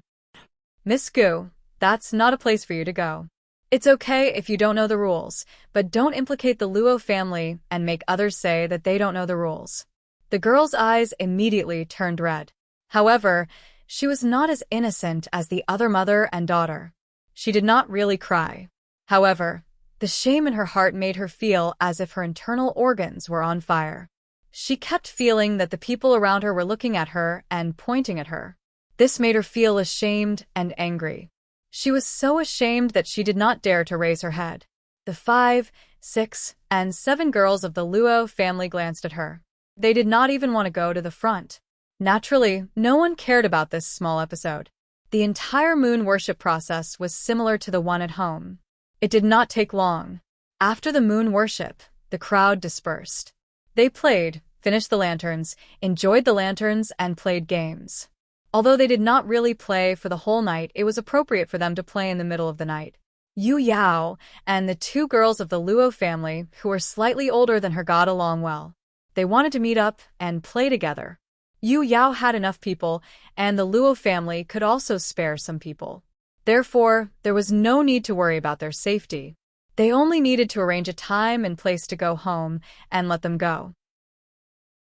"Miss Gu, that's not a place for you to go. It's okay if you don't know the rules, but don't implicate the Luo family and make others say that they don't know the rules." The girl's eyes immediately turned red. However, she was not as innocent as the other mother and daughter. She did not really cry. However, the shame in her heart made her feel as if her internal organs were on fire. She kept feeling that the people around her were looking at her and pointing at her. This made her feel ashamed and angry. She was so ashamed that she did not dare to raise her head. The 5, 6, and 7 girls of the Luo family glanced at her. They did not even want to go to the front. Naturally, no one cared about this small episode. The entire moon worship process was similar to the one at home. It did not take long. After the moon worship, the crowd dispersed. They played, finished the lanterns, enjoyed the lanterns, and played games. Although they did not really play for the whole night, it was appropriate for them to play in the middle of the night. Yu Yao and the 2 girls of the Luo family, who were slightly older than her, got along well. They wanted to meet up and play together. Yu Yao had enough people, and the Luo family could also spare some people. Therefore, there was no need to worry about their safety. They only needed to arrange a time and place to go home and let them go.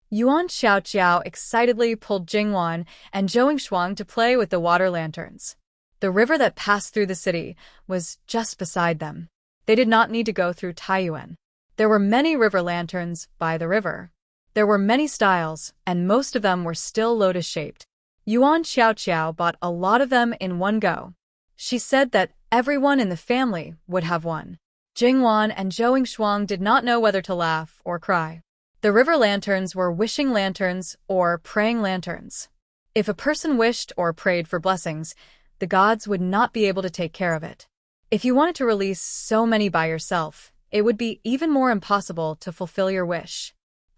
Yuan Xiaoqiao excitedly pulled Jingwan and Zhou Shuang to play with the water lanterns. The river that passed through the city was just beside them. They did not need to go through Taiyuan. There were many river lanterns by the river. There were many styles, and most of them were still lotus-shaped. Yuan Xiaoqiao bought a lot of them in one go. She said that everyone in the family would have one. Jingwan and Zhou Shuang did not know whether to laugh or cry. The river lanterns were wishing lanterns or praying lanterns. If a person wished or prayed for blessings, the gods would not be able to take care of it. If you wanted to release so many by yourself, it would be even more impossible to fulfill your wish.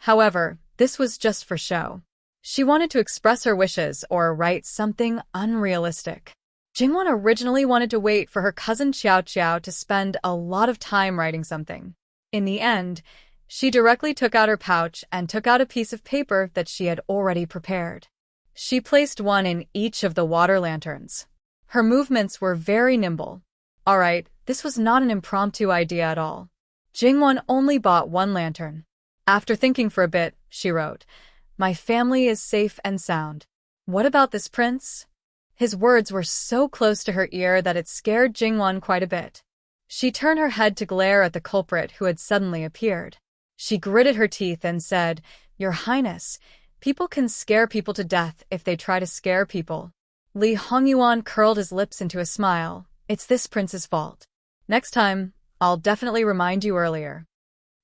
However, this was just for show. She wanted to express her wishes or write something unrealistic. Jingwan originally wanted to wait for her cousin Xiaoqiao to spend a lot of time writing something. In the end, she directly took out her pouch and took out a piece of paper that she had already prepared. She placed one in each of the water lanterns. Her movements were very nimble. Alright, this was not an impromptu idea at all. Jingwan only bought one lantern. After thinking for a bit, she wrote, "My family is safe and sound. What about this prince?" His words were so close to her ear that it scared Jingwan quite a bit. She turned her head to glare at the culprit who had suddenly appeared. She gritted her teeth and said, "Your Highness, people can scare people to death if they try to scare people." Li Hongyuan curled his lips into a smile. "It's this prince's fault. Next time, I'll definitely remind you earlier."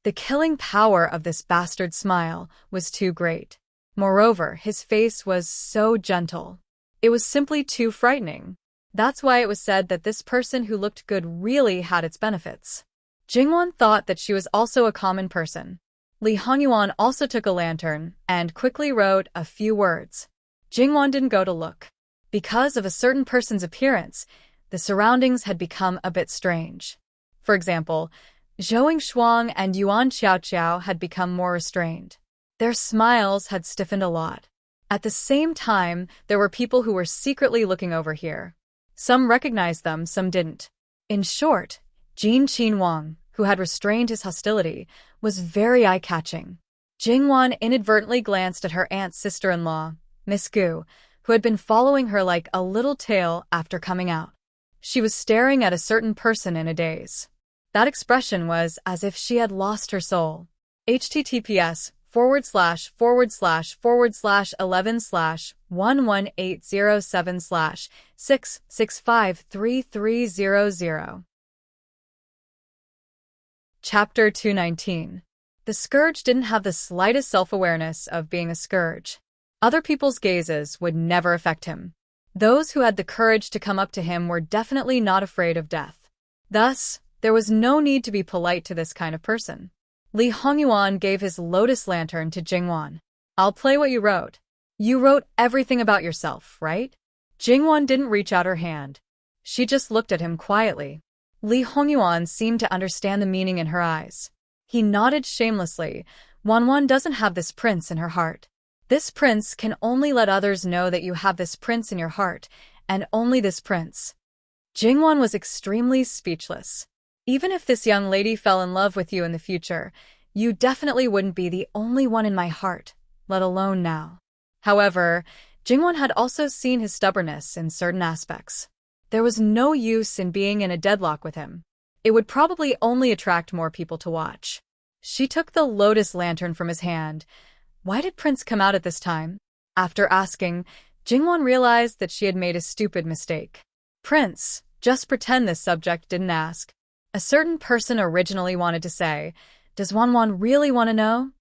The killing power of this bastard smile was too great. Moreover, his face was so gentle. It was simply too frightening. That's why it was said that this person who looked good really had its benefits. Jingwan thought that she was also a common person. Li Hongyuan also took a lantern and quickly wrote a few words. Jingwan didn't go to look. Because of a certain person's appearance, the surroundings had become a bit strange. For example, Zhou Shuang and Yuan Xiaoqiao had become more restrained. Their smiles had stiffened a lot. At the same time, there were people who were secretly looking over here. Some recognized them, some didn't. In short, Jin Qin Wang, who had restrained his hostility, was very eye-catching. Jingwan inadvertently glanced at her aunt's sister-in-law, Miss Gu, who had been following her like a little tail after coming out. She was staring at a certain person in a daze. That expression was as if she had lost her soul. https://11/11/11807/6653300. Chapter 219. The Scourge didn't have the slightest self-awareness of being a scourge. Other people's gazes would never affect him. Those who had the courage to come up to him were definitely not afraid of death. Thus, there was no need to be polite to this kind of person. Li Hongyuan gave his lotus lantern to Jingwan. I'll play what you wrote. You wrote everything about yourself, right? Jingwan didn't reach out her hand. She just looked at him quietly. Li Hongyuan seemed to understand the meaning in her eyes. He nodded shamelessly. Wanwan doesn't have this prince in her heart. This prince can only let others know that you have this prince in your heart, and only this prince. Jingwan was extremely speechless. Even if this young lady fell in love with you in the future, you definitely wouldn't be the only one in my heart, let alone now. However, Jingwan had also seen his stubbornness in certain aspects. There was no use in being in a deadlock with him. It would probably only attract more people to watch. She took the lotus lantern from his hand. Why did Prince come out at this time? After asking, Jingwan realized that she had made a stupid mistake. Prince, just pretend this subject didn't ask. A certain person originally wanted to say, does Wanwan really want to know?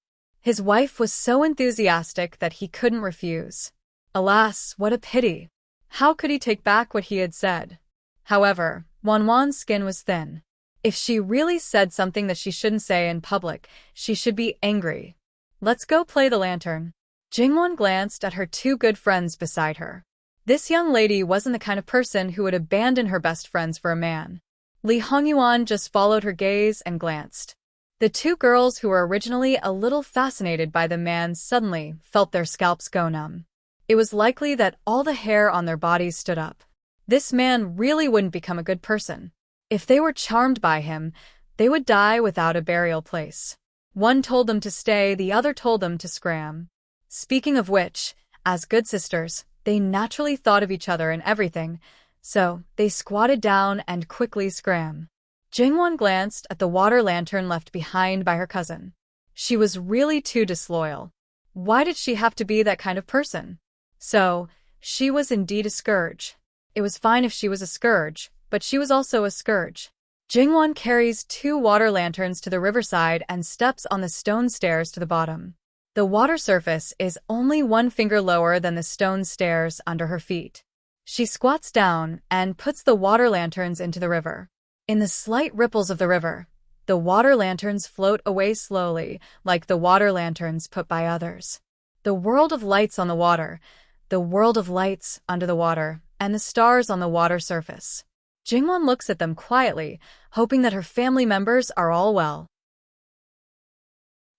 His wife was so enthusiastic that he couldn't refuse. Alas, what a pity. How could he take back what he had said? However, Wanwan's skin was thin. If she really said something that she shouldn't say in public, she should be angry. Let's go play the lantern. Jingwan glanced at her two good friends beside her. This young lady wasn't the kind of person who would abandon her best friends for a man. Li Hongyuan just followed her gaze and glanced. The two girls who were originally a little fascinated by the man suddenly felt their scalps go numb. It was likely that all the hair on their bodies stood up. This man really wouldn't become a good person. If they were charmed by him, they would die without a burial place. One told them to stay, the other told them to scram. Speaking of which, as good sisters, they naturally thought of each other in everything, so they squatted down and quickly scram. Jingwan glanced at the water lantern left behind by her cousin. She was really too disloyal. Why did she have to be that kind of person? So, she was indeed a scourge. It was fine if she was a scourge, but she was also a scourge. Jingwan carries two water lanterns to the riverside and steps on the stone stairs to the bottom. The water surface is only 1 finger lower than the stone stairs under her feet. She squats down and puts the water lanterns into the river. In the slight ripples of the river, the water lanterns float away slowly, like the water lanterns put by others. The world of lights on the water, the world of lights under the water, and the stars on the water surface. Jingwan looks at them quietly, hoping that her family members are all well.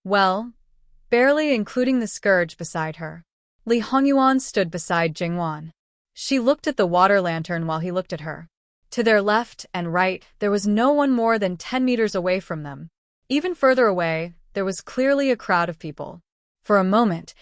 Well, barely including the scourge beside her. Li Hongyuan stood beside Jingwan. She looked at the water lantern while he looked at her. To their left and right, there was no one more than 10 meters away from them. Even further away, there was clearly a crowd of people. For a moment,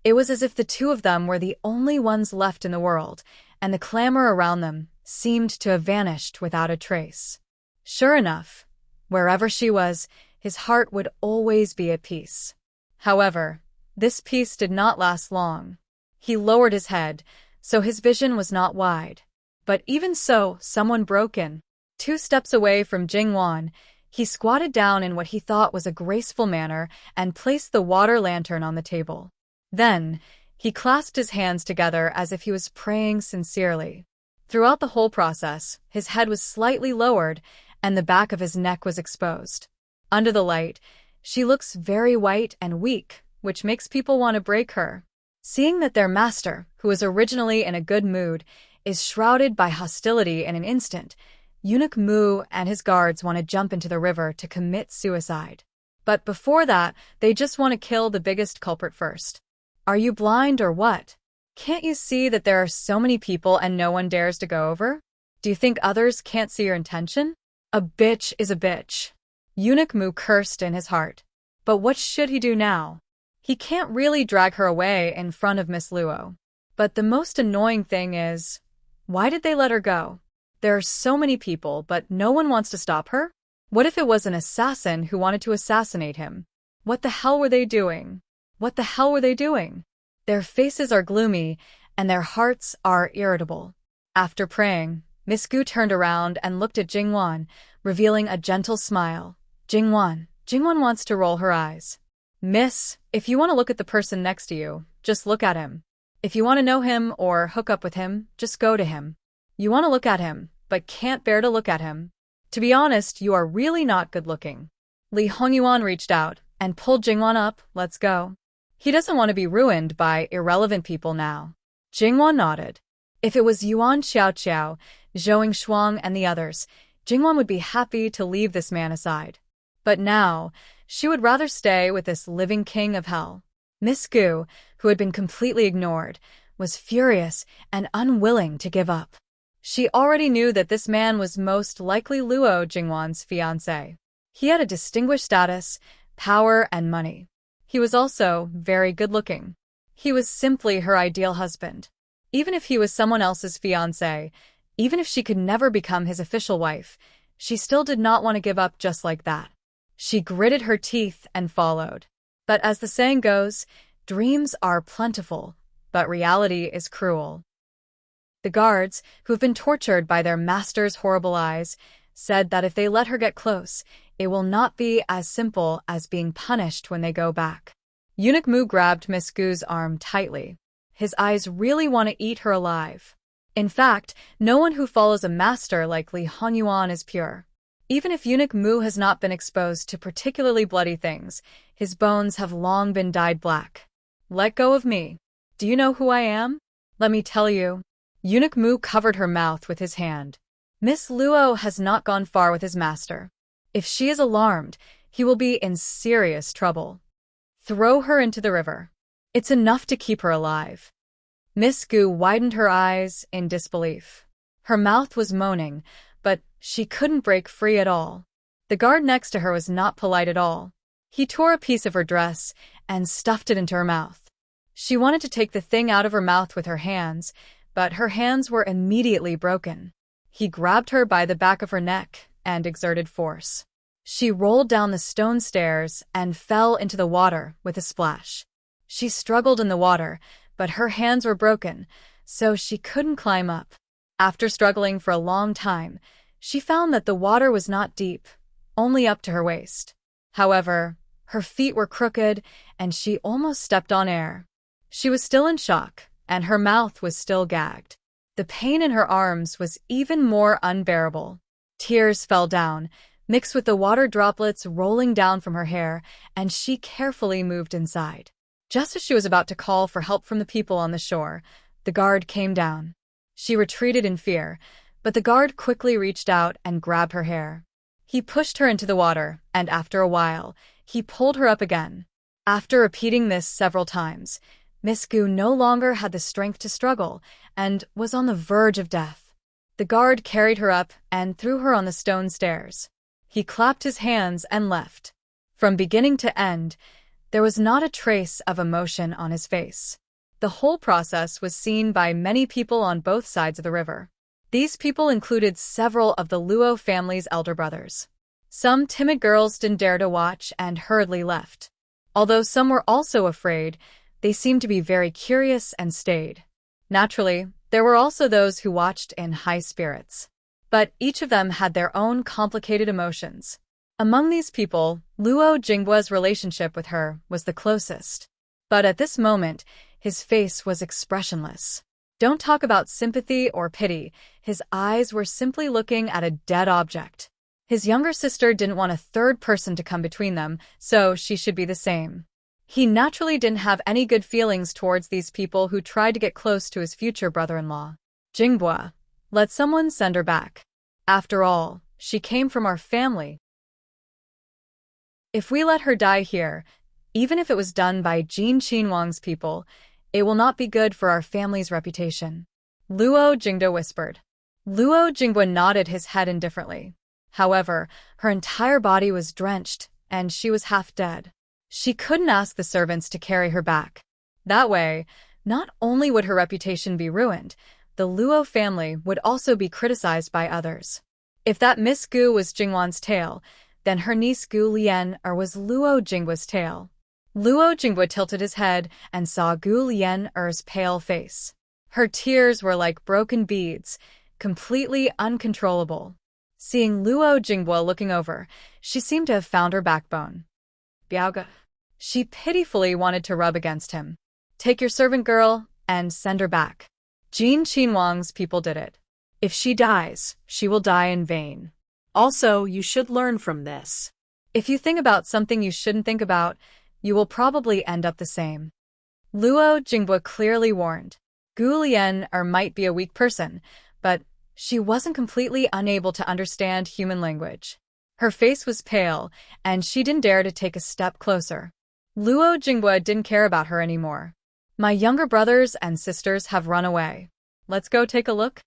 it was as if the two of them were the only ones left in the world, and the clamor around them seemed to have vanished without a trace. Sure enough, wherever she was, his heart would always be at peace. However, this peace did not last long. He lowered his head, so his vision was not wide. But even so, someone broke in. 2 steps away from Jingwan, he squatted down in what he thought was a graceful manner and placed the water lantern on the table. Then, he clasped his hands together as if he was praying sincerely. Throughout the whole process, his head was slightly lowered and the back of his neck was exposed. Under the light, she looks very white and weak, which makes people want to break her. Seeing that their master, who was originally in a good mood, is shrouded by hostility in an instant, Eunuch Mu and his guards want to jump into the river to commit suicide. But before that, they just want to kill the biggest culprit first. Are you blind or what? Can't you see that there are so many people and no one dares to go over? Do you think others can't see your intention? A bitch is a bitch. Eunuch Mu cursed in his heart. But what should he do now? He can't really drag her away in front of Miss Luo. But the most annoying thing is, why did they let her go? There are so many people, but no one wants to stop her? What if it was an assassin who wanted to assassinate him? What the hell were they doing? What the hell were they doing? Their faces are gloomy, and their hearts are irritable. After praying, Miss Gu turned around and looked at Jingwan, revealing a gentle smile. Jingwan wants to roll her eyes. Miss, if you want to look at the person next to you, just look at him. If you want to know him or hook up with him, just go to him. You want to look at him, but can't bear to look at him. To be honest, you are really not good looking. Li Hongyuan reached out and pulled Jingwan up. Let's go. He doesn't want to be ruined by irrelevant people now. Jingwan nodded. If it was Yuan Xiaoqiao, Zhou Shuang, and the others, Jingwan would be happy to leave this man aside. But now, she would rather stay with this living king of hell. Miss Gu, who had been completely ignored, was furious and unwilling to give up. She already knew that this man was most likely Luo Jingwan's fiancé. He had a distinguished status, power, and money. He was also very good-looking. He was simply her ideal husband. Even if he was someone else's fiancé, even if she could never become his official wife, she still did not want to give up just like that. She gritted her teeth and followed. But as the saying goes, dreams are plentiful, but reality is cruel. The guards, who have been tortured by their master's horrible eyes, said that if they let her get close, it will not be as simple as being punished when they go back. Eunuch Mu grabbed Miss Gu's arm tightly. His eyes really want to eat her alive. In fact, no one who follows a master like Li Hongyuan is pure. Even if Eunuch Mu has not been exposed to particularly bloody things, his bones have long been dyed black. Let go of me. Do you know who I am? Let me tell you. Eunuch Mu covered her mouth with his hand. Miss Luo has not gone far with his master. If she is alarmed, he will be in serious trouble. Throw her into the river. It's enough to keep her alive. Miss Gu widened her eyes in disbelief. Her mouth was moaning, but she couldn't break free at all. The guard next to her was not polite at all. He tore a piece of her dress and stuffed it into her mouth. She wanted to take the thing out of her mouth with her hands, but her hands were immediately broken. He grabbed her by the back of her neck and exerted force. She rolled down the stone stairs and fell into the water with a splash. She struggled in the water, but her hands were broken, so she couldn't climb up. After struggling for a long time, she found that the water was not deep, only up to her waist. However, her feet were crooked, and she almost stepped on air. She was still in shock, and her mouth was still gagged. The pain in her arms was even more unbearable. Tears fell down, mixed with the water droplets rolling down from her hair, and she carefully moved inside. Just as she was about to call for help from the people on the shore, the guard came down. She retreated in fear, but the guard quickly reached out and grabbed her hair. He pushed her into the water, and after a while, he pulled her up again. After repeating this several times, Miss Gu no longer had the strength to struggle and was on the verge of death. The guard carried her up and threw her on the stone stairs. He clapped his hands and left. From beginning to end, there was not a trace of emotion on his face. The whole process was seen by many people on both sides of the river. These people included several of the Luo family's elder brothers. Some timid girls didn't dare to watch and hurriedly left. Although some were also afraid, they seemed to be very curious and stayed. Naturally, there were also those who watched in high spirits. But each of them had their own complicated emotions. Among these people, Luo Jingguo's relationship with her was the closest. But at this moment, his face was expressionless. Don't talk about sympathy or pity, his eyes were simply looking at a dead object. His younger sister didn't want a third person to come between them, so she should be the same. He naturally didn't have any good feelings towards these people who tried to get close to his future brother-in-law. Jingguo, let someone send her back. After all, she came from our family. If we let her die here, even if it was done by Jin Qinhuang's people, it will not be good for our family's reputation. Luo Jingguo whispered. Luo Jingguo nodded his head indifferently. However, her entire body was drenched, and she was half dead. She couldn't ask the servants to carry her back. That way, not only would her reputation be ruined, the Luo family would also be criticized by others. If that Miss Gu was Jingwan's tail, then her niece Gu Lian-er was Luo Jingguo's tail. Luo Jingguo tilted his head and saw Gu Lian-er's pale face. Her tears were like broken beads, completely uncontrollable. Seeing Luo Jingguo looking over, she seemed to have found her backbone. Biaoge. She pitifully wanted to rub against him. Take your servant girl and send her back. Jin Qinhuang's people did it. If she dies, she will die in vain. Also, you should learn from this. If you think about something you shouldn't think about, you will probably end up the same. Luo Jingbo clearly warned. Gu Lian might be a weak person, but she wasn't completely unable to understand human language. Her face was pale, and she didn't dare to take a step closer. Luo Jingbo didn't care about her anymore. My younger brothers and sisters have run away. Let's go take a look.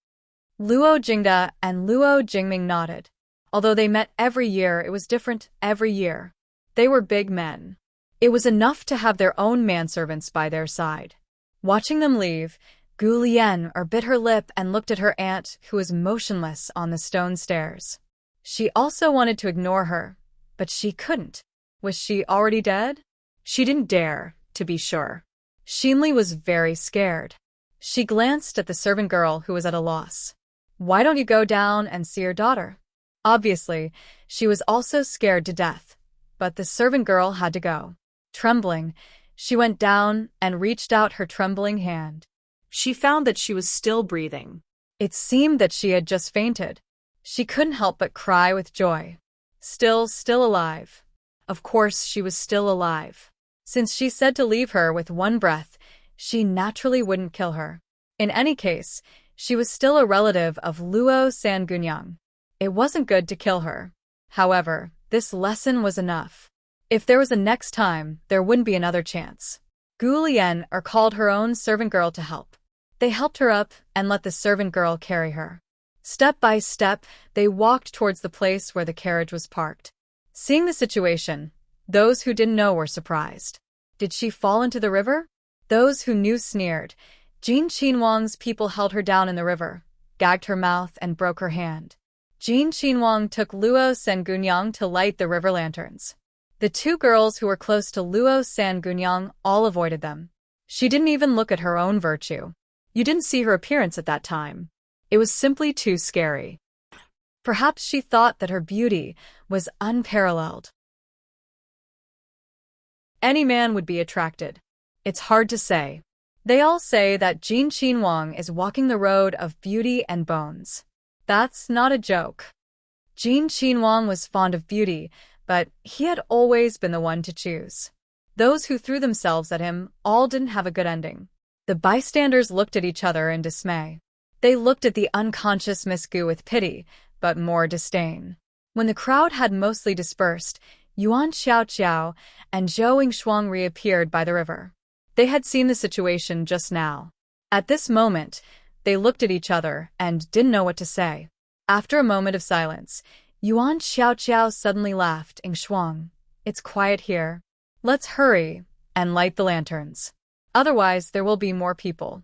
Luo Jingda and Luo Jingming nodded. Although they met every year, it was different every year. They were big men. It was enough to have their own manservants by their side. Watching them leave, Gu Lian bit her lip and looked at her aunt, who was motionless on the stone stairs. She also wanted to ignore her, but she couldn't. Was she already dead? She didn't dare, to be sure. Xinli was very scared. She glanced at the servant girl, who was at a loss. Why don't you go down and see your daughter? Obviously, she was also scared to death, but the servant girl had to go. Trembling, she went down and reached out her trembling hand. She found that she was still breathing. It seemed that she had just fainted. She couldn't help but cry with joy. Still alive. Of course, she was still alive. Since she said to leave her with one breath, she naturally wouldn't kill her. In any case, she was still a relative of Luo Sangunyang. It wasn't good to kill her. However, this lesson was enough. If there was a next time, there wouldn't be another chance. Gu Lian called her own servant girl to help. They helped her up and let the servant girl carry her. Step by step, they walked towards the place where the carriage was parked. Seeing the situation, those who didn't know were surprised. Did she fall into the river? Those who knew sneered. Jin Qinhuang's people held her down in the river, gagged her mouth, and broke her hand. Jin Qinhuang took Luo Sangunyang to light the river lanterns. The two girls who were close to Luo Sangunyang all avoided them. She didn't even look at her own virtue. You didn't see her appearance at that time. It was simply too scary. Perhaps she thought that her beauty was unparalleled. Any man would be attracted. It's hard to say. They all say that Jin Qinhuang is walking the road of beauty and bones. That's not a joke. Jin Qinhuang was fond of beauty, but he had always been the one to choose. Those who threw themselves at him all didn't have a good ending. The bystanders looked at each other in dismay. They looked at the unconscious Miss Gu with pity, but more disdain. When the crowd had mostly dispersed, Yuan Xiaoqiao and Zhou Yingshuang reappeared by the river. They had seen the situation just now. At this moment, they looked at each other and didn't know what to say. After a moment of silence, Yuan Xiaoqiao suddenly laughed. Yingshuang, it's quiet here. Let's hurry and light the lanterns. Otherwise, there will be more people.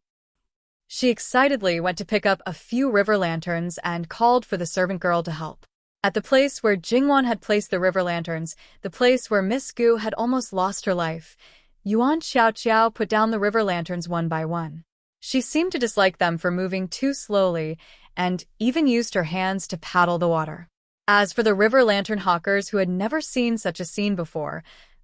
She excitedly went to pick up a few river lanterns and called for the servant girl to help. At the place where Jingwan had placed the river lanterns, the place where Miss Gu had almost lost her life, Yuan Xiaoqiao put down the river lanterns one by one. She seemed to dislike them for moving too slowly and even used her hands to paddle the water. As for the river lantern hawkers who had never seen such a scene before,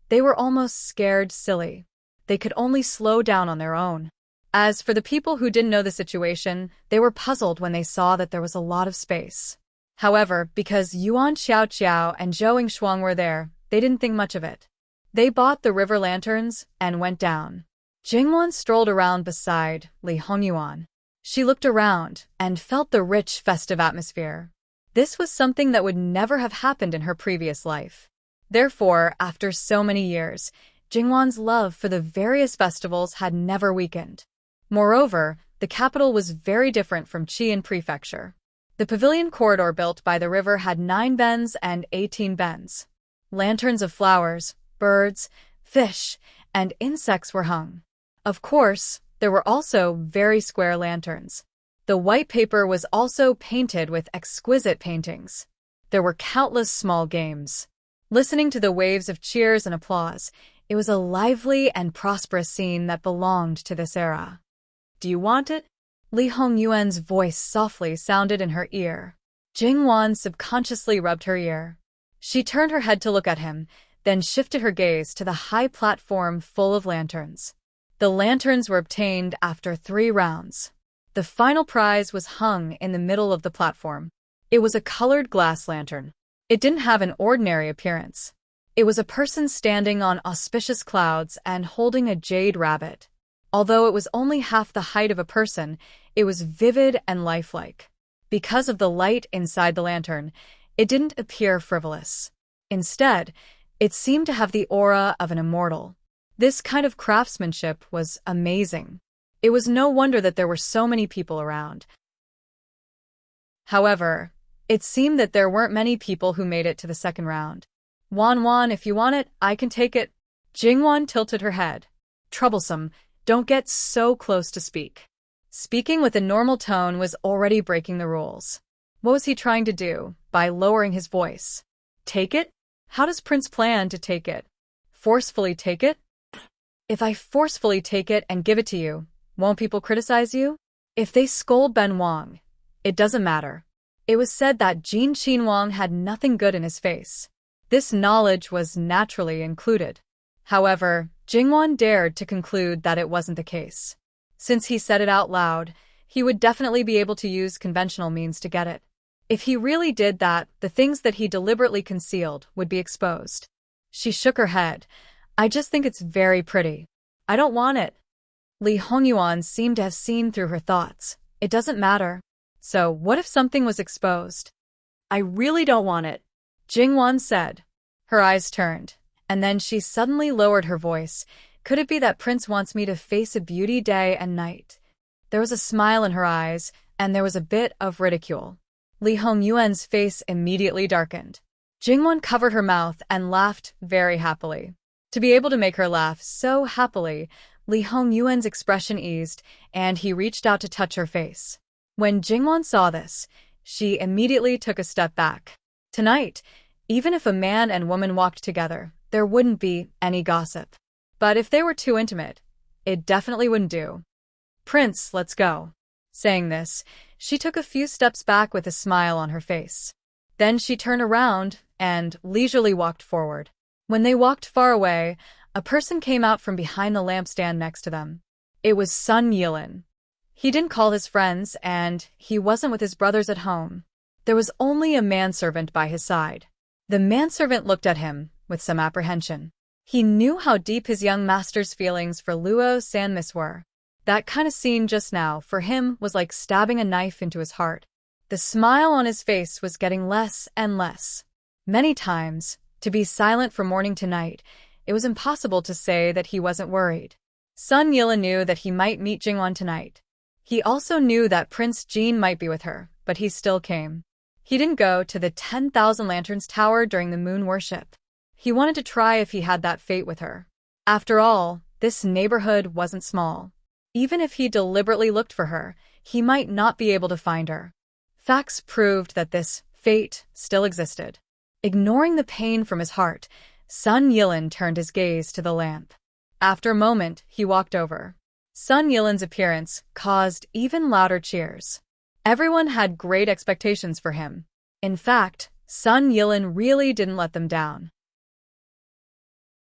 they were almost scared silly. They could only slow down on their own. As for the people who didn't know the situation, they were puzzled when they saw that there was a lot of space. However, because Yuan Xiaoqiao and Zhou Yingshuang were there, they didn't think much of it. They bought the river lanterns and went down. Jingwan strolled around beside Li Hongyuan. She looked around and felt the rich, festive atmosphere. This was something that would never have happened in her previous life. Therefore, after so many years, Jingwan's love for the various festivals had never weakened. Moreover, the capital was very different from Qian Prefecture. The pavilion corridor built by the river had 9 bends and 18 bends. Lanterns of flowers, birds, fish, and insects were hung. Of course, there were also very square lanterns. The white paper was also painted with exquisite paintings. There were countless small games. Listening to the waves of cheers and applause, it was a lively and prosperous scene that belonged to this era. Do you want it? Li Hongyuan's voice softly sounded in her ear. Jingwan subconsciously rubbed her ear. She turned her head to look at him, then shifted her gaze to the high platform full of lanterns. The lanterns were obtained after 3 rounds. The final prize was hung in the middle of the platform. It was a colored glass lantern. It didn't have an ordinary appearance. It was a person standing on auspicious clouds and holding a jade rabbit. Although it was only half the height of a person, it was vivid and lifelike. Because of the light inside the lantern, it didn't appear frivolous. Instead, it seemed to have the aura of an immortal. This kind of craftsmanship was amazing. It was no wonder that there were so many people around. However, it seemed that there weren't many people who made it to the second round. Wan, if you want it, I can take it. Jingwan tilted her head. Troublesome, don't get so close to speak. Speaking with a normal tone was already breaking the rules. What was he trying to do by lowering his voice? Take it? How does Prince plan to take it? Forcefully take it? If I forcefully take it and give it to you, won't people criticize you? If they scold Ben Wang, it doesn't matter. It was said that Jin Qin Wang had nothing good in his face. This knowledge was naturally included. However, Jingwan dared to conclude that it wasn't the case. Since he said it out loud, he would definitely be able to use conventional means to get it. If he really did that, the things that he deliberately concealed would be exposed. She shook her head. I just think it's very pretty. I don't want it. Li Hongyuan seemed to have seen through her thoughts. It doesn't matter. So, what if something was exposed? I really don't want it, Jingwan said. Her eyes turned, and then she suddenly lowered her voice. Could it be that Prince wants me to face a beauty day and night? There was a smile in her eyes, and there was a bit of ridicule. Li Hongyuan's face immediately darkened. Jingwan covered her mouth and laughed very happily. To be able to make her laugh so happily, Li Hongyuan's expression eased, and he reached out to touch her face. When Jingwan saw this, she immediately took a step back. Tonight, even if a man and woman walked together, there wouldn't be any gossip. But if they were too intimate, it definitely wouldn't do. Prince, let's go. Saying this, she took a few steps back with a smile on her face. Then she turned around and leisurely walked forward. When they walked far away, a person came out from behind the lampstand next to them. It was Sun Yilin. He didn't call his friends, and he wasn't with his brothers at home. There was only a manservant by his side. The manservant looked at him with some apprehension. He knew how deep his young master's feelings for Luo Sanmis were. That kind of scene just now, for him, was like stabbing a knife into his heart. The smile on his face was getting less and less. Many times, to be silent from morning to night, it was impossible to say that he wasn't worried. Sun Yilin knew that he might meet Jingwan tonight. He also knew that Prince Jin might be with her, but he still came. He didn't go to the 10,000 Lanterns Tower during the moon worship. He wanted to try if he had that fate with her. After all, this neighborhood wasn't small. Even if he deliberately looked for her, he might not be able to find her. Facts proved that this fate still existed. Ignoring the pain from his heart, Sun Yilin turned his gaze to the lamp. After a moment, he walked over. Sun Yilin's appearance caused even louder cheers. Everyone had great expectations for him. In fact, Sun Yilin really didn't let them down.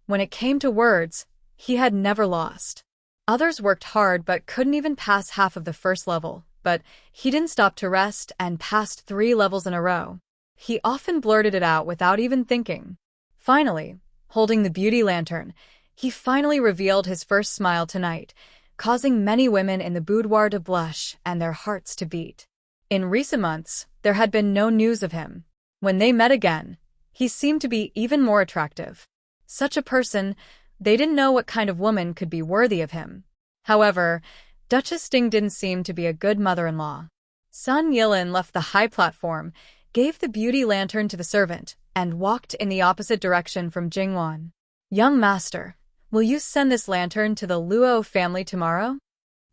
When it came to words, he had never lost. Others worked hard but couldn't even pass half of the first level, but he didn't stop to rest and passed 3 levels in a row. He often blurted it out without even thinking. Finally, holding the beauty lantern, he finally revealed his first smile tonight, causing many women in the boudoir to blush and their hearts to beat. In recent months, there had been no news of him. When they met again, he seemed to be even more attractive. Such a person, they didn't know what kind of woman could be worthy of him. However, Duchess Ding didn't seem to be a good mother-in-law. Sun Yilin left the high platform, gave the beauty lantern to the servant, and walked in the opposite direction from Jingwan. Young master, will you send this lantern to the Luo family tomorrow?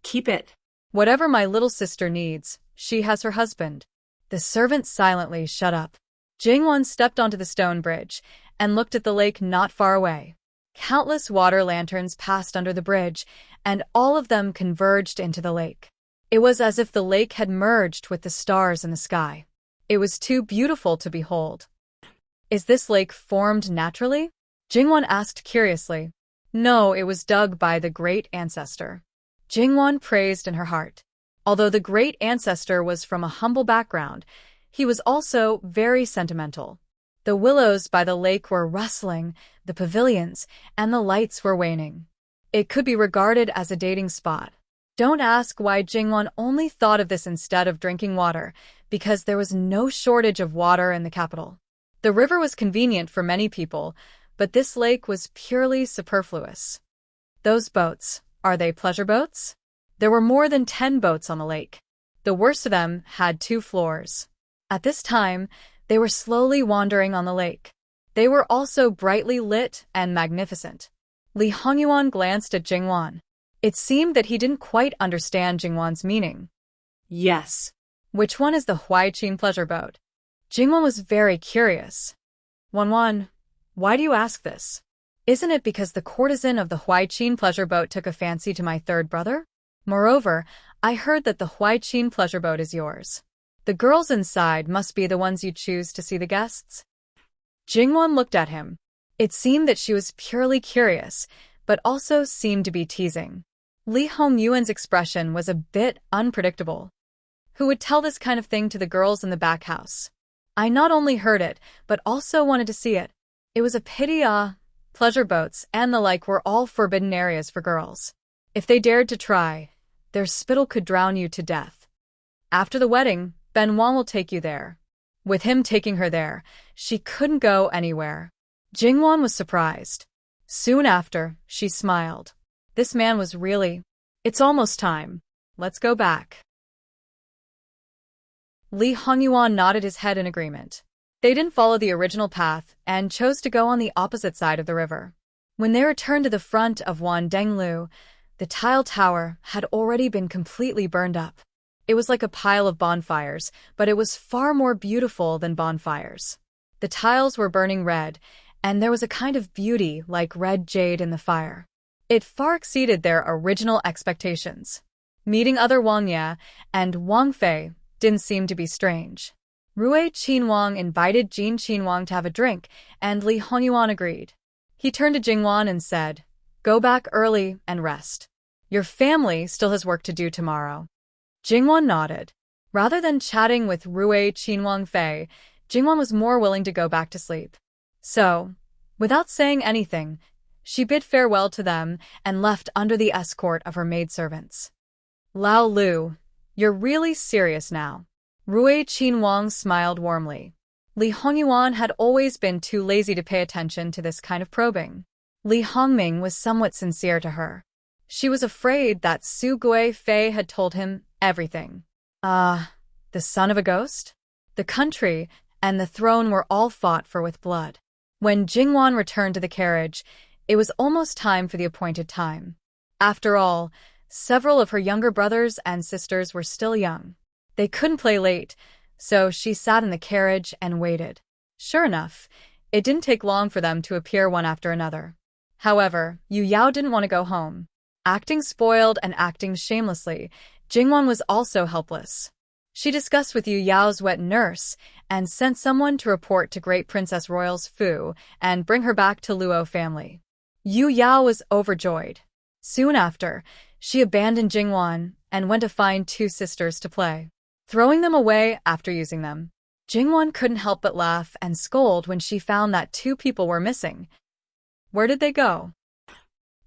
Keep it. Whatever my little sister needs, she has her husband. The servant silently shut up. Jingwan stepped onto the stone bridge and looked at the lake not far away. Countless water lanterns passed under the bridge, and all of them converged into the lake. It was as if the lake had merged with the stars in the sky. It was too beautiful to behold. Is this lake formed naturally? Jingwan asked curiously. No, it was dug by the great ancestor. Jingwan praised in her heart. Although the great ancestor was from a humble background, he was also very sentimental. The willows by the lake were rustling, the pavilions, and the lights were waning. It could be regarded as a dating spot. Don't ask why Jingwan only thought of this instead of drinking water, because there was no shortage of water in the capital. The river was convenient for many people, but this lake was purely superfluous. Those boats, are they pleasure boats? There were more than 10 boats on the lake. The worst of them had 2 floors. At this time, they were slowly wandering on the lake. They were also brightly lit and magnificent. Li Hongyuan glanced at Jingwan. It seemed that he didn't quite understand Jingwan's meaning. Yes. Which one is the Huaiqin pleasure boat? Jingwan was very curious. Wanwan, why do you ask this? Isn't it because the courtesan of the Huaiqin pleasure boat took a fancy to my third brother? Moreover, I heard that the Huaiqin pleasure boat is yours. The girls inside must be the ones you choose to see the guests. Jingwan looked at him. It seemed that she was purely curious, but also seemed to be teasing. Li Hongyuan's expression was a bit unpredictable. Who would tell this kind of thing to the girls in the back house? I not only heard it, but also wanted to see it. It was a pity, pleasure boats and the like were all forbidden areas for girls. If they dared to try, their spittle could drown you to death. After the wedding, Ben Wang will take you there. With him taking her there, she couldn't go anywhere. Jingwan was surprised. Soon after, she smiled. This man was really... It's almost time. Let's go back. Li Hongyuan nodded his head in agreement. They didn't follow the original path and chose to go on the opposite side of the river. When they returned to the front of Wandenglu, the tile tower had already been completely burned up. It was like a pile of bonfires, but it was far more beautiful than bonfires. The tiles were burning red, and there was a kind of beauty like red jade in the fire. It far exceeded their original expectations. Meeting other Wangya and Wang Fei didn't seem to be strange. Rui Qinwang invited Jin Qinwang to have a drink, and Li Hongyuan agreed. He turned to Jingwan and said, "Go back early and rest. Your family still has work to do tomorrow." Jingwan nodded. Rather than chatting with Rui Qinwang Fei, Jingwan was more willing to go back to sleep. So, without saying anything, she bid farewell to them and left under the escort of her maidservants. "Lao Lu, you're really serious now." Rui Qinwang smiled warmly. Li Hongyuan had always been too lazy to pay attention to this kind of probing. Li Hongming was somewhat sincere to her. She was afraid that Su Gui Fei had told him everything. The son of a ghost? The country and the throne were all fought for with blood. When Jingwan returned to the carriage, it was almost time for the appointed time. After all, several of her younger brothers and sisters were still young. They couldn't play late, so she sat in the carriage and waited. Sure enough, it didn't take long for them to appear one after another. However, Yu Yao didn't want to go home. Acting spoiled and acting shamelessly, Jingwan was also helpless. She discussed with Yu Yao's wet nurse and sent someone to report to Great Princess Royal's Fu and bring her back to Luo family. Yu Yao was overjoyed. Soon after, she abandoned Jingwan and went to find 2 sisters to play. Throwing them away after using them, Jingwan couldn't help but laugh and scold when she found that 2 people were missing. Where did they go?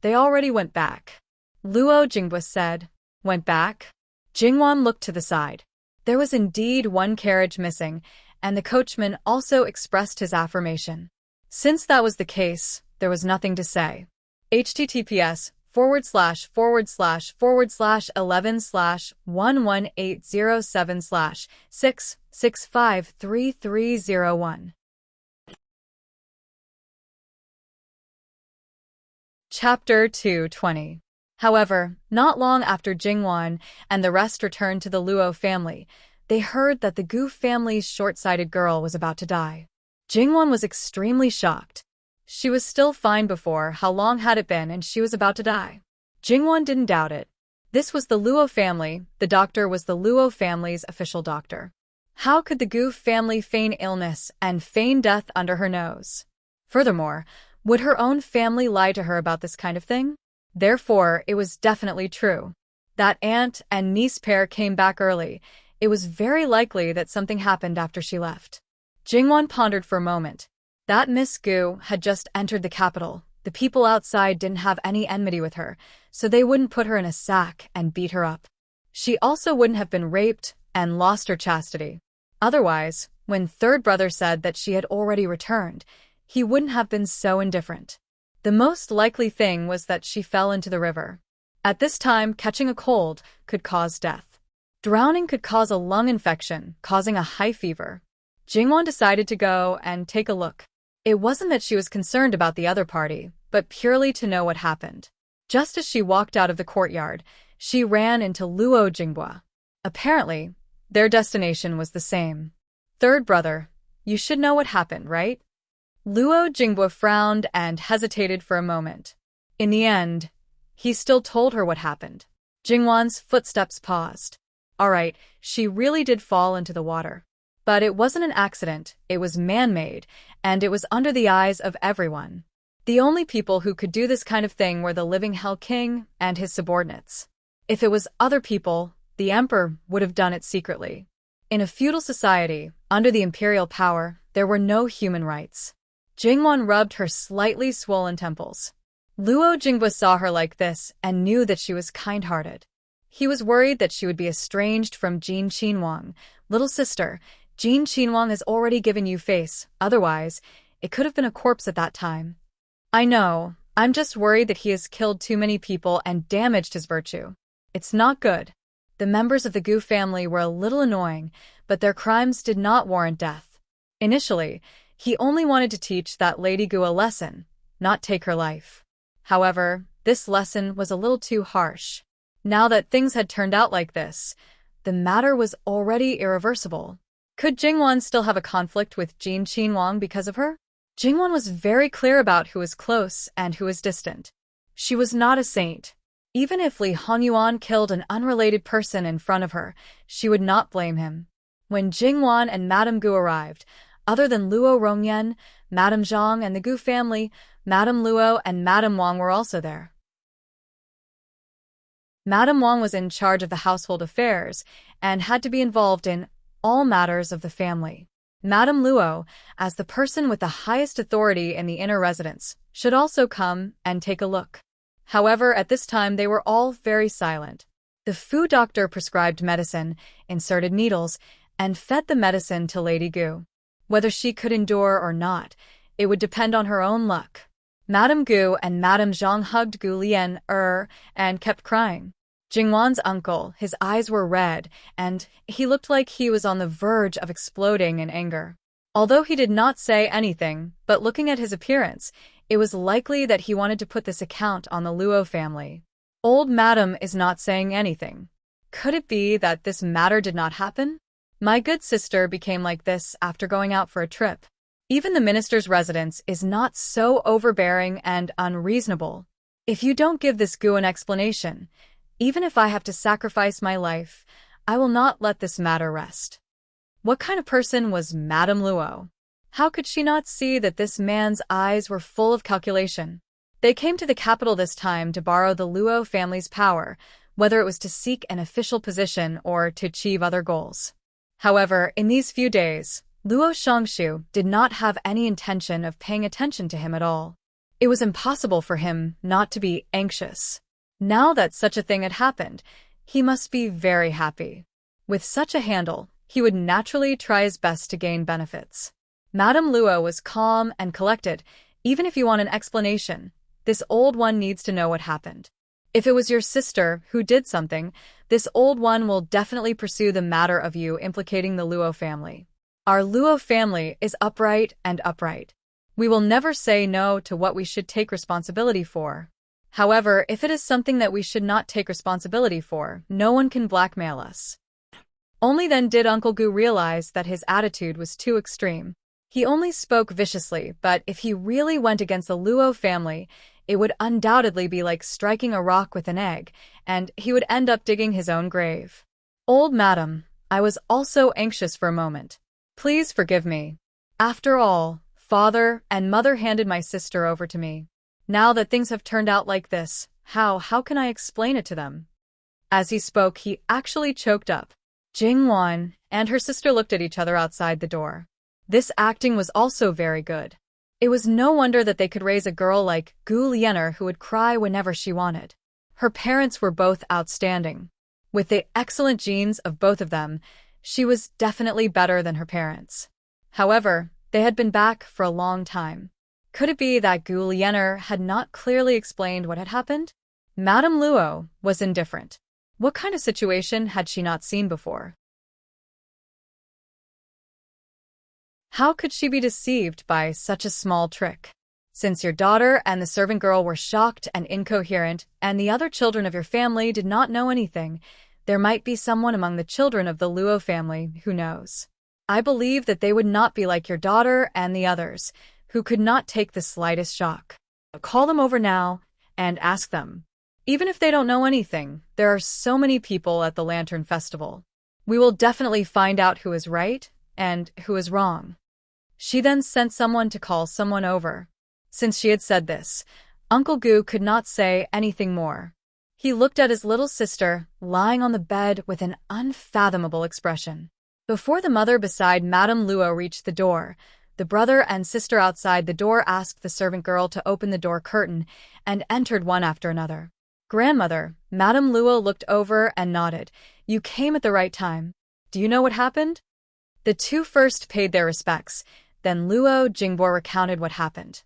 They already went back. Luo Jingbo said. Went back? Jingwan looked to the side. There was indeed 1 carriage missing, and the coachman also expressed his affirmation. Since that was the case, there was nothing to say. https:///11//11807/6653301. Chapter 220. However, not long after Jingwan and the rest returned to the Luo family, they heard that the Gu family's short-sighted girl was about to die. Jingwan was extremely shocked. She was still fine before, how long had it been, and she was about to die. Jingwan didn't doubt it. This was the Luo family, the doctor was the Luo family's official doctor. How could the Gu family feign illness and feign death under her nose? Furthermore, Would her own family lie to her about this kind of thing? Therefore, it was definitely true. That aunt and niece pair came back early. It was very likely that something happened after she left. Jingwan pondered for a moment. That Miss Gu had just entered the capital. The people outside didn't have any enmity with her, so they wouldn't put her in a sack and beat her up. She also wouldn't have been raped and lost her chastity. Otherwise, when third brother said that she had already returned, he wouldn't have been so indifferent. The most likely thing was that she fell into the river. At this time, catching a cold could cause death. Drowning could cause a lung infection, causing a high fever. Jingwan decided to go and take a look. It wasn't that she was concerned about the other party, but purely to know what happened. Just as she walked out of the courtyard, she ran into Luo Jinghua. Apparently, their destination was the same. Third brother, you should know what happened, right? Luo Jinghua frowned and hesitated for a moment. In the end, he still told her what happened. Jingwan's footsteps paused. All right, she really did fall into the water. But it wasn't an accident, it was man-made, and it was under the eyes of everyone. The only people who could do this kind of thing were the living Hell King and his subordinates. If it was other people, the emperor would have done it secretly. In a feudal society, under the imperial power, there were no human rights. Jingwan rubbed her slightly swollen temples. Luo Jinghua saw her like this and knew that she was kind-hearted. He was worried that she would be estranged from Jin Qinhuang. Little sister, Jin Qinhuang has already given you face, otherwise, it could have been a corpse at that time. I know, I'm just worried that he has killed too many people and damaged his virtue. It's not good. The members of the Gu family were a little annoying, but their crimes did not warrant death. Initially, he only wanted to teach that Lady Gu a lesson, not take her life. However, this lesson was a little too harsh. Now that things had turned out like this, the matter was already irreversible. Could Jingwan still have a conflict with Jin Qinhuang because of her? Jingwan was very clear about who was close and who was distant. She was not a saint. Even if Li Hongyuan killed an unrelated person in front of her, she would not blame him. When Jingwan and Madame Gu arrived, other than Luo Rongyan, Madame Zhang and the Gu family, Madame Luo and Madame Wang were also there. Madame Wang was in charge of the household affairs and had to be involved in all matters of the family. Madame Luo, as the person with the highest authority in the inner residence, should also come and take a look. However, at this time they were all very silent. The Fu doctor prescribed medicine, inserted needles, and fed the medicine to Lady Gu. Whether she could endure or not, it would depend on her own luck. Madame Gu and Madame Zhang hugged Gu Lian and kept crying. Jingwan's uncle, his eyes were red, and he looked like he was on the verge of exploding in anger. Although he did not say anything, but looking at his appearance, it was likely that he wanted to put this account on the Luo family. Old Madam is not saying anything. Could it be that this matter did not happen? My good sister became like this after going out for a trip. Even the minister's residence is not so overbearing and unreasonable. If you don't give this Gu an explanation, even if I have to sacrifice my life, I will not let this matter rest. What kind of person was Madame Luo? How could she not see that this man's eyes were full of calculation? They came to the capital this time to borrow the Luo family's power, whether it was to seek an official position or to achieve other goals. However, in these few days, Luo Shongshu did not have any intention of paying attention to him at all. It was impossible for him not to be anxious. Now that such a thing had happened, he must be very happy. With such a handle, he would naturally try his best to gain benefits. Madame Luo was calm and collected. Even if you want an explanation, this old one needs to know what happened. If it was your sister who did something, this old one will definitely pursue the matter of you implicating the Luo family. Our Luo family is upright and upright. We will never say no to what we should take responsibility for. However, if it is something that we should not take responsibility for, no one can blackmail us. Only then did Uncle Gu realize that his attitude was too extreme. He only spoke viciously, but if he really went against the Luo family, it would undoubtedly be like striking a rock with an egg, and he would end up digging his own grave. Old Madam, I was also anxious for a moment. Please forgive me. After all, father and mother handed my sister over to me. Now that things have turned out like this, how can I explain it to them? As he spoke, he actually choked up. Jingwan and her sister looked at each other outside the door. This acting was also very good. It was no wonder that they could raise a girl like Gu Lianer who would cry whenever she wanted. Her parents were both outstanding. With the excellent genes of both of them, she was definitely better than her parents. However, they had been back for a long time. Could it be that Gu Lianer had not clearly explained what had happened? Madame Luo was indifferent. What kind of situation had she not seen before? How could she be deceived by such a small trick? Since your daughter and the servant girl were shocked and incoherent, and the other children of your family did not know anything, there might be someone among the children of the Luo family who knows. I believe that they would not be like your daughter and the others, who could not take the slightest shock. Call them over now and ask them. Even if they don't know anything, there are so many people at the Lantern Festival. We will definitely find out who is right and who is wrong. She then sent someone to call someone over. Since she had said this, Uncle Gu could not say anything more. He looked at his little sister, lying on the bed with an unfathomable expression. Before the mother beside Madame Luo reached the door, the brother and sister outside the door asked the servant girl to open the door curtain and entered one after another. Grandmother, Madame Luo looked over and nodded. You came at the right time. Do you know what happened? The two first paid their respects, then Luo Jingbo recounted what happened.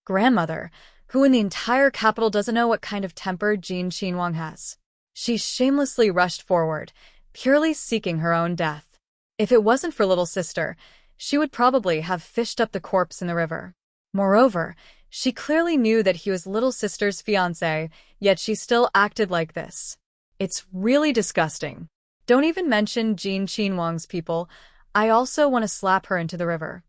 Grandmother, who in the entire capital doesn't know what kind of temper Jin Qinhuang has. She shamelessly rushed forward, purely seeking her own death. If it wasn't for little sister, she would probably have fished up the corpse in the river. Moreover, she clearly knew that he was little sister's fiancé, yet she still acted like this. It's really disgusting. Don't even mention Jin Qinhuang's people. I also want to slap her into the river.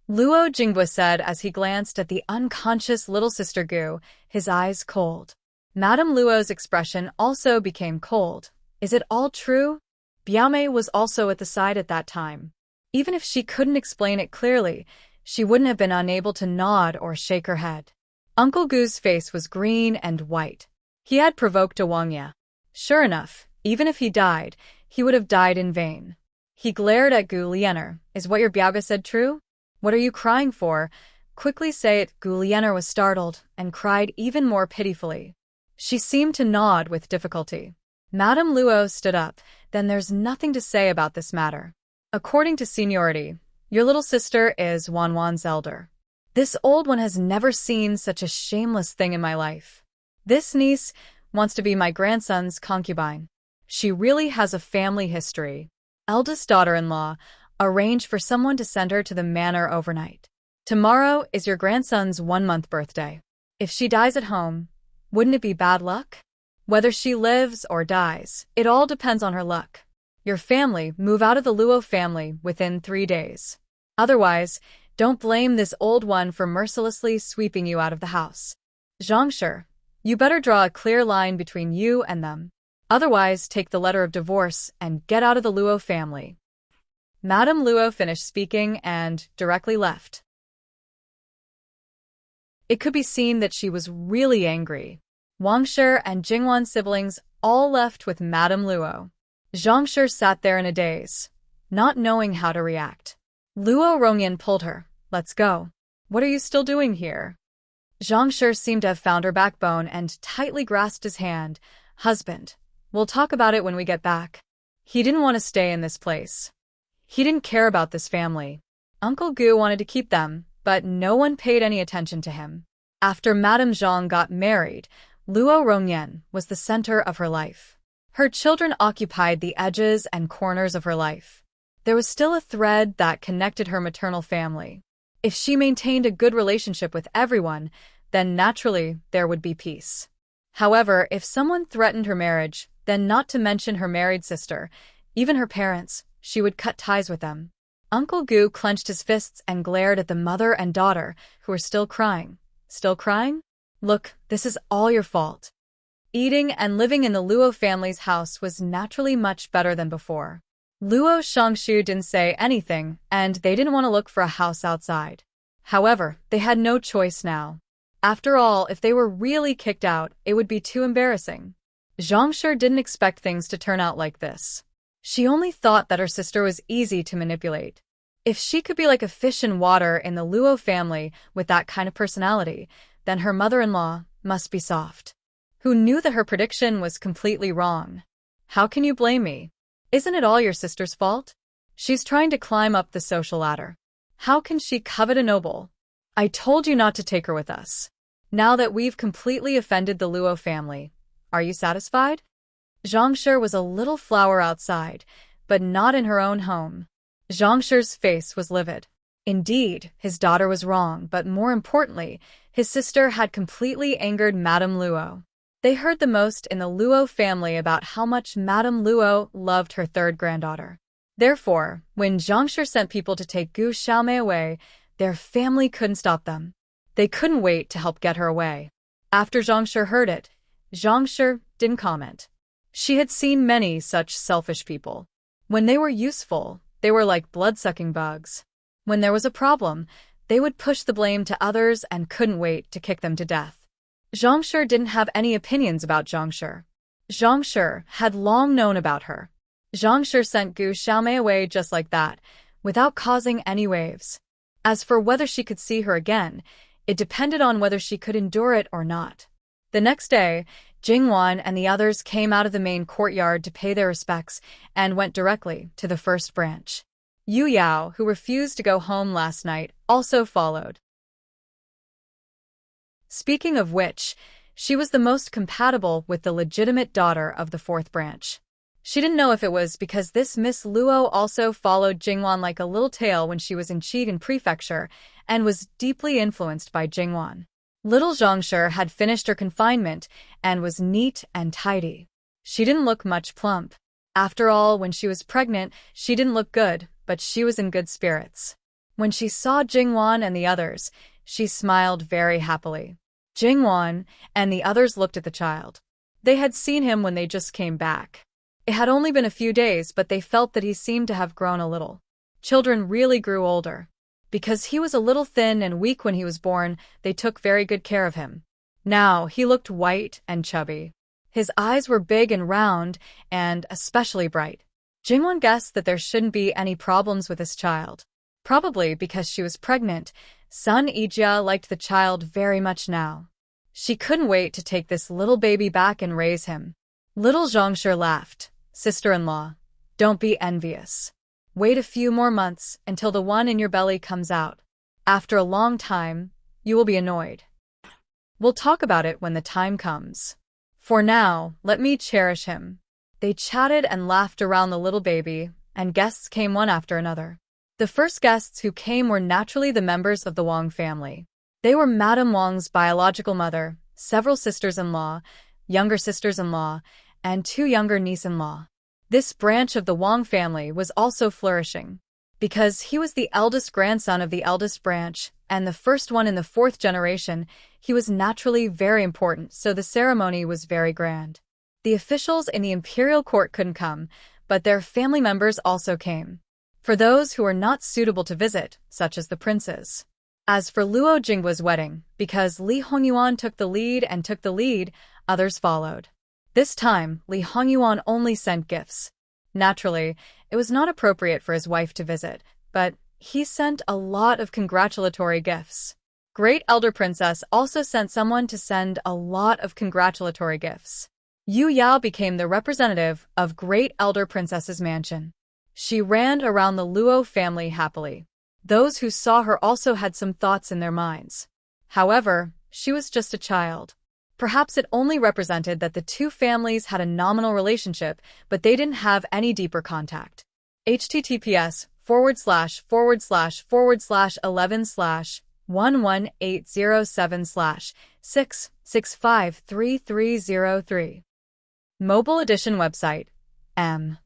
Luo Jingbo said as he glanced at the unconscious little sister Gu, his eyes cold. Madame Luo's expression also became cold. Is it all true? Biaomei was also at the side at that time. Even if she couldn't explain it clearly, she wouldn't have been unable to nod or shake her head. Uncle Gu's face was green and white. He had provoked a Wang Ye. Sure enough, even if he died, he would have died in vain. He glared at Gu Lianer. Is what your Biaoge said true? What are you crying for? Quickly say it. Gu Lianer was startled and cried even more pitifully. She seemed to nod with difficulty. Madame Luo stood up. Then there's nothing to say about this matter. According to seniority, your little sister is Wanwan's elder. This old one has never seen such a shameless thing in my life. This niece wants to be my grandson's concubine. She really has a family history. Eldest daughter-in-law, arrange for someone to send her to the manor overnight. Tomorrow is your grandson's 1-month birthday. If she dies at home, wouldn't it be bad luck? Whether she lives or dies, it all depends on her luck. Your family move out of the Luo family within 3 days. Otherwise, don't blame this old one for mercilessly sweeping you out of the house. Zhangshi, you better draw a clear line between you and them. Otherwise, take the letter of divorce and get out of the Luo family. Madame Luo finished speaking and directly left. It could be seen that she was really angry. Wangshi and Jingwan's siblings all left with Madame Luo. Zhangshi sat there in a daze, not knowing how to react. Luo Rongyan pulled her. Let's go. What are you still doing here? Zhangshi seemed to have found her backbone and tightly grasped his hand. Husband, we'll talk about it when we get back. He didn't want to stay in this place. He didn't care about this family. Uncle Gu wanted to keep them, but no one paid any attention to him. After Madame Zhang got married, Luo Rongyan was the center of her life. Her children occupied the edges and corners of her life. There was still a thread that connected her maternal family. If she maintained a good relationship with everyone, then naturally there would be peace. However, if someone threatened her marriage, then not to mention her married sister, even her parents, she would cut ties with them. Uncle Gu clenched his fists and glared at the mother and daughter, who were still crying. Still crying? Look, this is all your fault. Eating and living in the Luo family's house was naturally much better than before. Luo Shangshu didn't say anything, and they didn't want to look for a house outside. However, they had no choice now. After all, if they were really kicked out, it would be too embarrassing. Zhangshi didn't expect things to turn out like this. She only thought that her sister was easy to manipulate. If she could be like a fish in water in the Luo family with that kind of personality, then her mother-in-law must be soft. Who knew that her prediction was completely wrong? How can you blame me? Isn't it all your sister's fault? She's trying to climb up the social ladder. How can she covet a noble? I told you not to take her with us. Now that we've completely offended the Luo family, are you satisfied? Zhangshi was a little flower outside, but not in her own home. Zhangshi's face was livid. Indeed, his daughter was wrong, but more importantly, his sister had completely angered Madame Luo. They heard the most in the Luo family about how much Madame Luo loved her third granddaughter. Therefore, when Zhangshi sent people to take Gu Xiaomei away, their family couldn't stop them. They couldn't wait to help get her away. After Zhangshi heard it, Zhangshi didn't comment. She had seen many such selfish people. When they were useful, they were like blood-sucking bugs. When there was a problem, they would push the blame to others and couldn't wait to kick them to death. Zhangshi didn't have any opinions about Zhangshi. Zhangshi had long known about her. Zhangshi sent Gu Xiaomei away just like that, without causing any waves. As for whether she could see her again, it depended on whether she could endure it or not. The next day, Jingwan and the others came out of the main courtyard to pay their respects and went directly to the first branch. Yu Yao, who refused to go home last night, also followed. Speaking of which, she was the most compatible with the legitimate daughter of the fourth branch. She didn't know if it was because this Miss Luo also followed Jingwan like a little tail when she was in Chigan Prefecture and was deeply influenced by Jingwan. Little Zhangshi had finished her confinement and was neat and tidy. She didn't look much plump. After all, when she was pregnant, she didn't look good, but she was in good spirits. When she saw Jingwan and the others, she smiled very happily. Jingwan and the others looked at the child. They had seen him when they just came back. It had only been a few days, but they felt that he seemed to have grown a little. Children really grew older. Because he was a little thin and weak when he was born, they took very good care of him. Now he looked white and chubby. His eyes were big and round, and especially bright. Jingwan guessed that there shouldn't be any problems with this child. Probably because she was pregnant, Sun Yijia liked the child very much now. She couldn't wait to take this little baby back and raise him. Little Zhangshi laughed. Sister-in-law, don't be envious. Wait a few more months until the one in your belly comes out. After a long time, you will be annoyed. We'll talk about it when the time comes. For now, let me cherish him. They chatted and laughed around the little baby, and guests came one after another. The first guests who came were naturally the members of the Wang family. They were Madame Wang's biological mother, several sisters-in-law, younger sisters-in-law, and 2 younger niece-in-law. This branch of the Wang family was also flourishing. Because he was the eldest grandson of the eldest branch, and the first one in the 4th generation, he was naturally very important, so the ceremony was very grand. The officials in the imperial court couldn't come, but their family members also came. For those who were not suitable to visit, such as the princes. As for Luo Jinggua's wedding, because Li Hongyuan took the lead, others followed. This time, Li Hongyuan only sent gifts. Naturally, it was not appropriate for his wife to visit, but he sent a lot of congratulatory gifts. Great Elder Princess also sent someone to send a lot of congratulatory gifts. Yu Yao became the representative of Great Elder Princess's mansion. She ran around the Luo family happily. Those who saw her also had some thoughts in their minds. However, she was just a child. Perhaps it only represented that the 2 families had a nominal relationship, but they didn't have any deeper contact. https://11/11/11807/6653303 Mobile Edition Website M.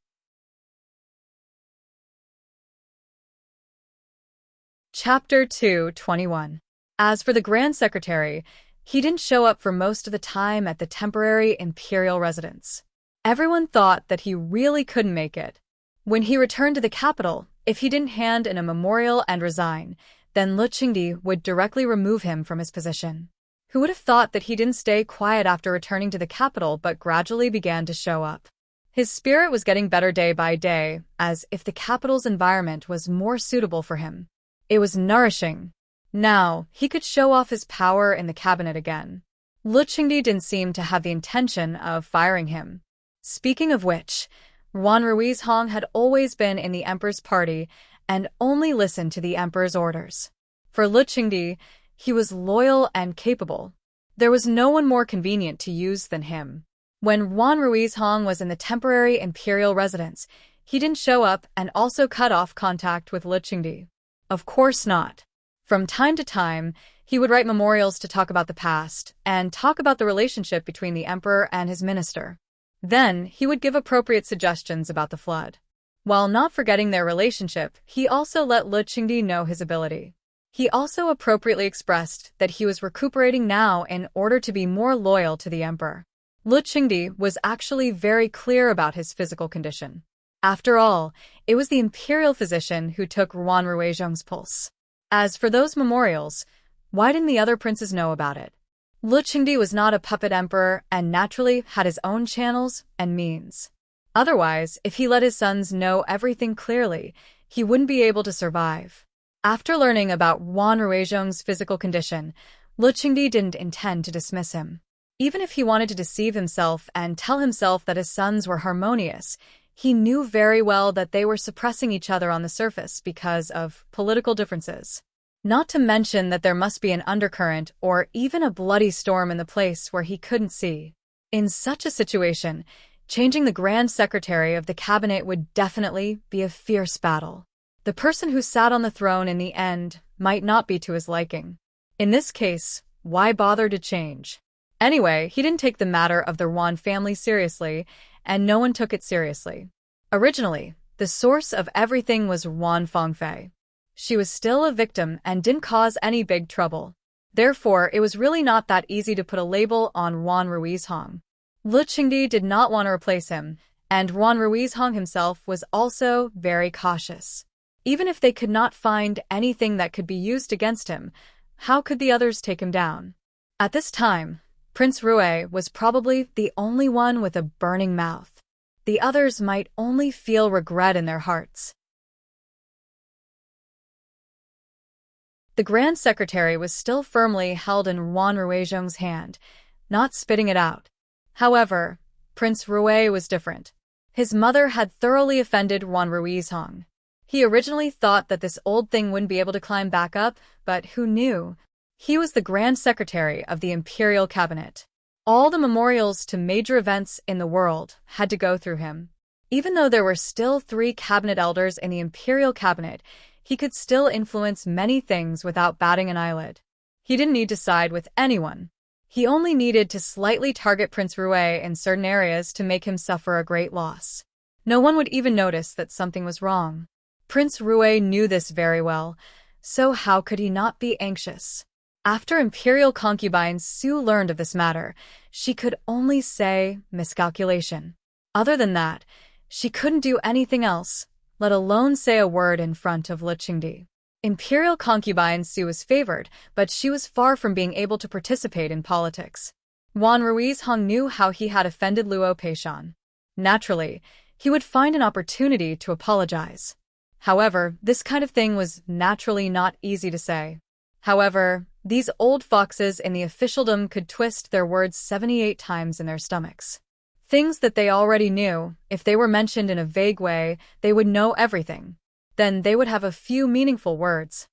Chapter 221. As for the Grand Secretary, he didn't show up for most of the time at the temporary imperial residence. Everyone thought that he really couldn't make it. When he returned to the capital, if he didn't hand in a memorial and resign, then Lu Qingdi would directly remove him from his position. Who would have thought that he didn't stay quiet after returning to the capital but gradually began to show up? His spirit was getting better day by day, as if the capital's environment was more suitable for him. It was nourishing. Now, he could show off his power in the cabinet again. Lu Qingdi didn't seem to have the intention of firing him. Speaking of which, Wan Ruizhong had always been in the emperor's party and only listened to the emperor's orders. For Lu Qingdi, he was loyal and capable. There was no one more convenient to use than him. When Wan Ruizhong was in the temporary imperial residence, he didn't show up and also cut off contact with Lu Qingdi. Of course not. From time to time, he would write memorials to talk about the past and talk about the relationship between the emperor and his minister. Then, he would give appropriate suggestions about the flood. While not forgetting their relationship, he also let Lu Qingdi know his ability. He also appropriately expressed that he was recuperating now in order to be more loyal to the emperor. Lu Qingdi was actually very clear about his physical condition. After all, it was the imperial physician who took Wan Ruizhong's pulse. As for those memorials, why didn't the other princes know about it? Lu Qingdi was not a puppet emperor and naturally had his own channels and means. Otherwise, if he let his sons know everything clearly, he wouldn't be able to survive. After learning about Wan Ruizhong's physical condition, Lu Qingdi didn't intend to dismiss him. Even if he wanted to deceive himself and tell himself that his sons were harmonious, he knew very well that they were suppressing each other on the surface because of political differences. Not to mention that there must be an undercurrent or even a bloody storm in the place where he couldn't see. In such a situation, changing the Grand Secretary of the cabinet would definitely be a fierce battle. The person who sat on the throne in the end might not be to his liking. In this case, why bother to change? Anyway, he didn't take the matter of the Wan family seriously, and no one took it seriously. Originally, the source of everything was Wan Fengfei. She was still a victim and didn't cause any big trouble. Therefore, it was really not that easy to put a label on Wan Ruizhong. Lu Qingdi did not want to replace him, and Wan Ruizhong himself was also very cautious. Even if they could not find anything that could be used against him, how could the others take him down? At this time, Prince Rue was probably the only one with a burning mouth. The others might only feel regret in their hearts. The Grand Secretary was still firmly held in Wan Ruizhong's hand, not spitting it out. However, Prince Rue was different. His mother had thoroughly offended Wan Ruizhong. He originally thought that this old thing wouldn't be able to climb back up, but who knew? He was the Grand Secretary of the Imperial Cabinet. All the memorials to major events in the world had to go through him. Even though there were still 3 cabinet elders in the Imperial Cabinet, he could still influence many things without batting an eyelid. He didn't need to side with anyone. He only needed to slightly target Prince Rue in certain areas to make him suffer a great loss. No one would even notice that something was wrong. Prince Rue knew this very well, so how could he not be anxious? After Imperial concubine Su learned of this matter, she could only say miscalculation. Other than that, she couldn't do anything else, let alone say a word in front of Lu Qingdi. Imperial concubine Su was favored, but she was far from being able to participate in politics. Wan Ruizhong knew how he had offended Luo Peishan. Naturally, he would find an opportunity to apologize. However, this kind of thing was naturally not easy to say. However, these old foxes in the officialdom could twist their words 78 times in their stomachs. Things that they already knew, if they were mentioned in a vague way, they would know everything. Then they would have a few meaningful words.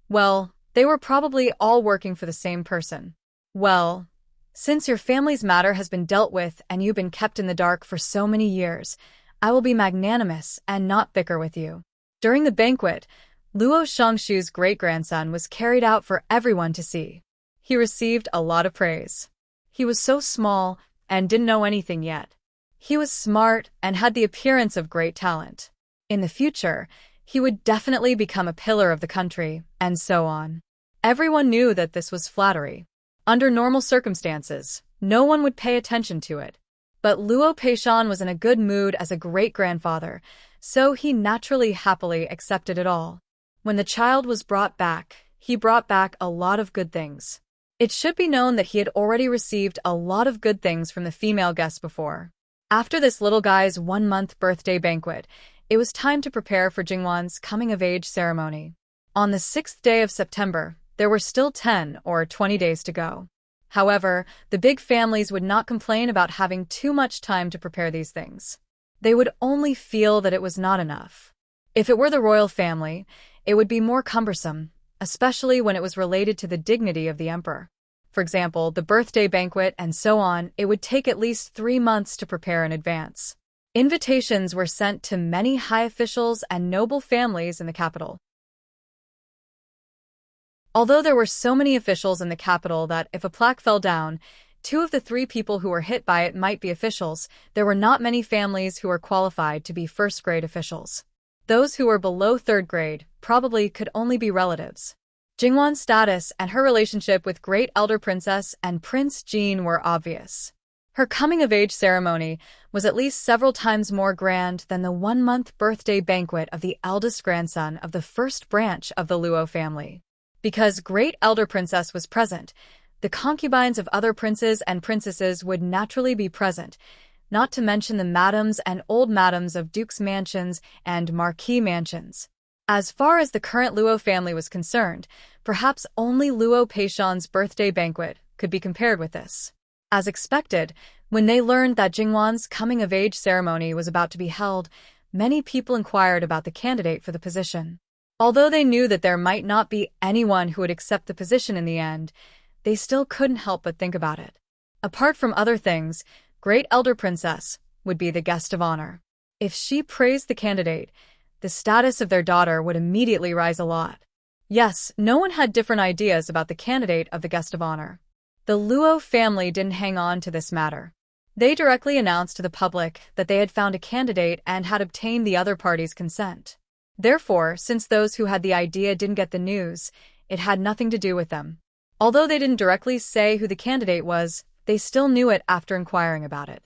Well, they were probably all working for the same person. Well, since your family's matter has been dealt with and you've been kept in the dark for so many years, I will be magnanimous and not bicker with you. During the banquet, Luo Shangshu's great-grandson was carried out for everyone to see. He received a lot of praise. He was so small and didn't know anything yet. He was smart and had the appearance of great talent. In the future, he would definitely become a pillar of the country, and so on. Everyone knew that this was flattery. Under normal circumstances, no one would pay attention to it. But Luo Peishan was in a good mood as a great-grandfather, so he naturally happily accepted it all. When the child was brought back, he brought back a lot of good things. It should be known that he had already received a lot of good things from the female guests before. After this little guy's 1-month birthday banquet, it was time to prepare for Jingwan's coming-of-age ceremony. On the 6th day of September, there were still 10 or 20 days to go. However, the big families would not complain about having too much time to prepare these things. They would only feel that it was not enough. If it were the royal family, it would be more cumbersome, especially when it was related to the dignity of the emperor. For example, the birthday banquet and so on, it would take at least 3 months to prepare in advance. Invitations were sent to many high officials and noble families in the capital. Although there were so many officials in the capital that if a plaque fell down, 2 of the 3 people who were hit by it might be officials, there were not many families who were qualified to be first-grade officials. Those who were below 3rd grade probably could only be relatives. Jingwan's status and her relationship with Great Elder Princess and Prince Jean were obvious. Her coming-of-age ceremony was at least several times more grand than the 1-month birthday banquet of the eldest grandson of the first branch of the Luo family. Because Great Elder Princess was present, the concubines of other princes and princesses would naturally be present, not to mention the madams and old madams of dukes' mansions and marquis mansions. As far as the current Luo family was concerned, perhaps only Luo Paishan's birthday banquet could be compared with this. As expected, when they learned that Jingwan's coming-of-age ceremony was about to be held, many people inquired about the candidate for the position. Although they knew that there might not be anyone who would accept the position in the end, they still couldn't help but think about it. Apart from other things, Great Elder Princess would be the guest of honor. If she praised the candidate, the status of their daughter would immediately rise a lot. Yes, no one had different ideas about the candidate of the guest of honor. The Luo family didn't hang on to this matter. They directly announced to the public that they had found a candidate and had obtained the other party's consent. Therefore, since those who had the idea didn't get the news, it had nothing to do with them. Although they didn't directly say who the candidate was, they still knew it after inquiring about it.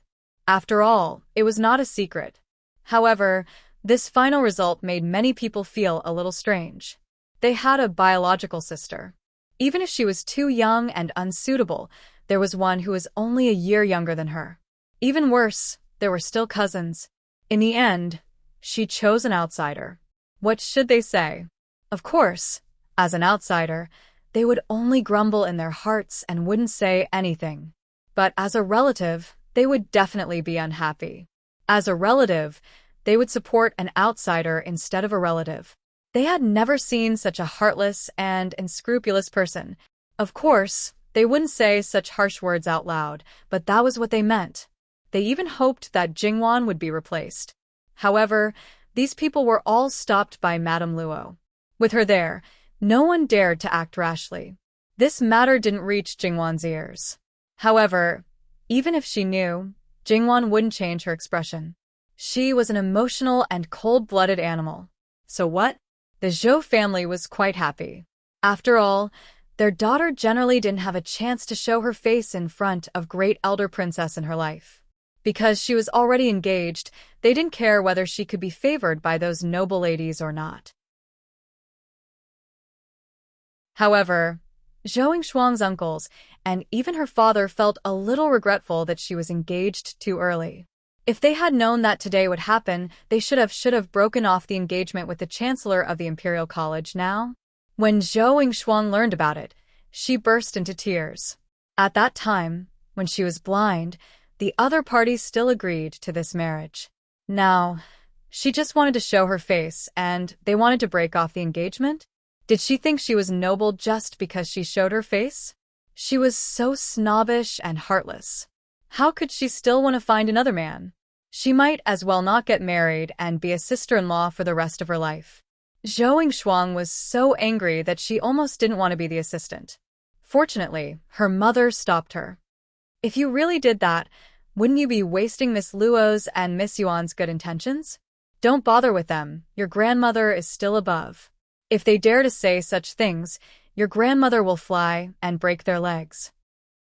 After all, it was not a secret. However, this final result made many people feel a little strange. They had a biological sister. Even if she was too young and unsuitable, there was one who was only a year younger than her. Even worse, there were still cousins. In the end, she chose an outsider. What should they say? Of course, as an outsider, they would only grumble in their hearts and wouldn't say anything. But as a relative, they would definitely be unhappy. As a relative, they would support an outsider instead of a relative. They had never seen such a heartless and unscrupulous person. Of course, they wouldn't say such harsh words out loud, but that was what they meant. They even hoped that Jingwan would be replaced. However, these people were all stopped by Madame Luo. With her there, no one dared to act rashly. This matter didn't reach Jingwan's ears. However, even if she knew, Jingwan wouldn't change her expression. She was an emotional and cold-blooded animal. So what? The Zhou family was quite happy. After all, their daughter generally didn't have a chance to show her face in front of Great Elder Princess in her life. Because she was already engaged, they didn't care whether she could be favored by those noble ladies or not. However, Zhou Shuang's uncles and even her father felt a little regretful that she was engaged too early. If they had known that today would happen, they should have broken off the engagement with the Chancellor of the Imperial College now. When Zhou Shuang learned about it, she burst into tears. At that time, when she was blind, the other parties still agreed to this marriage. Now, she just wanted to show her face and they wanted to break off the engagement? Did she think she was noble just because she showed her face? She was so snobbish and heartless. How could she still want to find another man? She might as well not get married and be a sister-in-law for the rest of her life. Zhou Shuang was so angry that she almost didn't want to be the assistant. Fortunately, her mother stopped her. If you really did that, wouldn't you be wasting Miss Luo's and Miss Yuan's good intentions? Don't bother with them, your grandmother is still above. If they dare to say such things, your grandmother will fly and break their legs.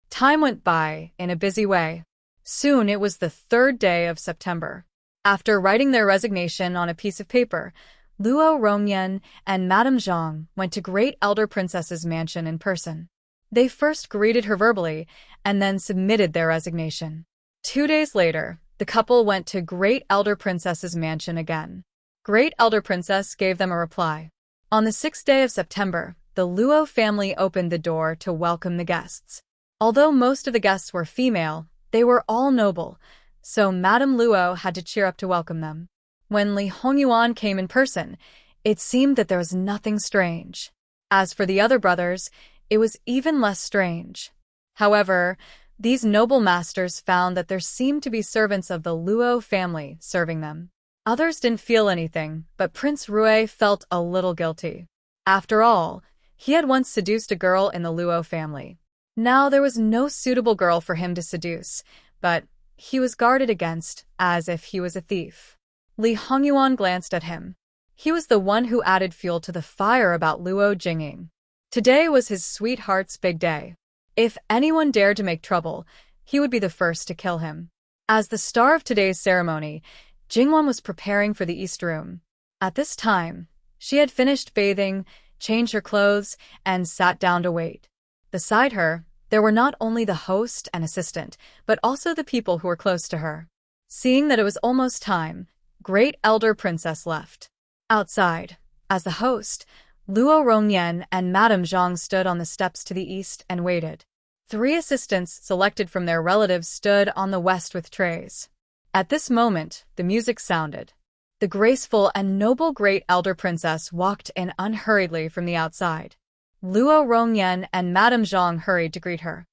Time went by in a busy way. Soon it was the 3rd day of September. After writing their resignation on a piece of paper, Luo Rongyan and Madame Zhang went to Great Elder Princess's mansion in person. They first greeted her verbally and then submitted their resignation. 2 days later, the couple went to Great Elder Princess's mansion again. Great Elder Princess gave them a reply. On the 6th day of September, the Luo family opened the door to welcome the guests. Although most of the guests were female, they were all noble, so Madame Luo had to cheer up to welcome them. When Li Hongyuan came in person, it seemed that there was nothing strange. As for the other brothers, it was even less strange. However, these noble masters found that there seemed to be servants of the Luo family serving them. Others didn't feel anything, but Prince Rui felt a little guilty. After all, he had once seduced a girl in the Luo family. Now there was no suitable girl for him to seduce, but he was guarded against, as if he was a thief. Li Hongyuan glanced at him. He was the one who added fuel to the fire about Luo Jingying. Today was his sweetheart's big day. If anyone dared to make trouble, he would be the first to kill him. As the star of today's ceremony, Jingwan was preparing for the East Room. At this time, she had finished bathing, changed her clothes, and sat down to wait. Beside her, there were not only the host and assistant, but also the people who were close to her. Seeing that it was almost time, Great Elder Princess left. Outside, as the host, Luo Rongyan and Madame Zhang stood on the steps to the east and waited. 3 assistants selected from their relatives stood on the west with trays. At this moment, the music sounded. The graceful and noble Great Elder Princess walked in unhurriedly from the outside. Luo Rongyan and Madame Zhang hurried to greet her.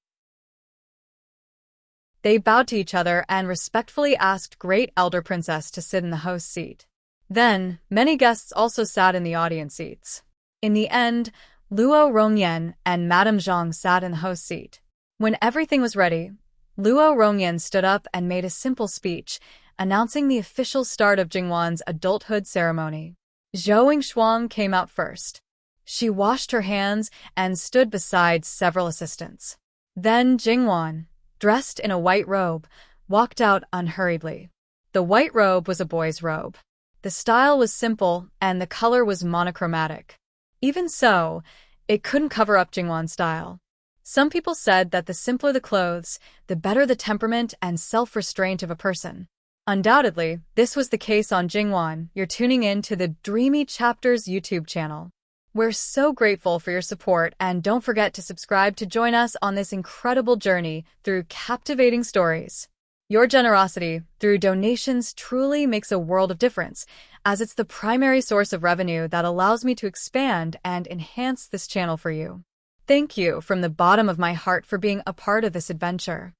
They bowed to each other and respectfully asked Great Elder Princess to sit in the host's seat. Then, many guests also sat in the audience seats. In the end, Luo Rongyan and Madame Zhang sat in the host's seat. When everything was ready, Luo Rongyan stood up and made a simple speech, announcing the official start of Jingwan's adulthood ceremony. Zhou Yingshuang came out first. She washed her hands and stood beside several assistants. Then Jingwan, dressed in a white robe, walked out unhurriedly. The white robe was a boy's robe. The style was simple and the color was monochromatic. Even so, it couldn't cover up Jingwan's style. Some people said that the simpler the clothes, the better the temperament and self-restraint of a person. Undoubtedly, this was the case on Jingwan. You're tuning in to the Dreamy Chapters YouTube channel. We're so grateful for your support, and don't forget to subscribe to join us on this incredible journey through captivating stories. Your generosity through donations truly makes a world of difference, as it's the primary source of revenue that allows me to expand and enhance this channel for you. Thank you from the bottom of my heart for being a part of this adventure.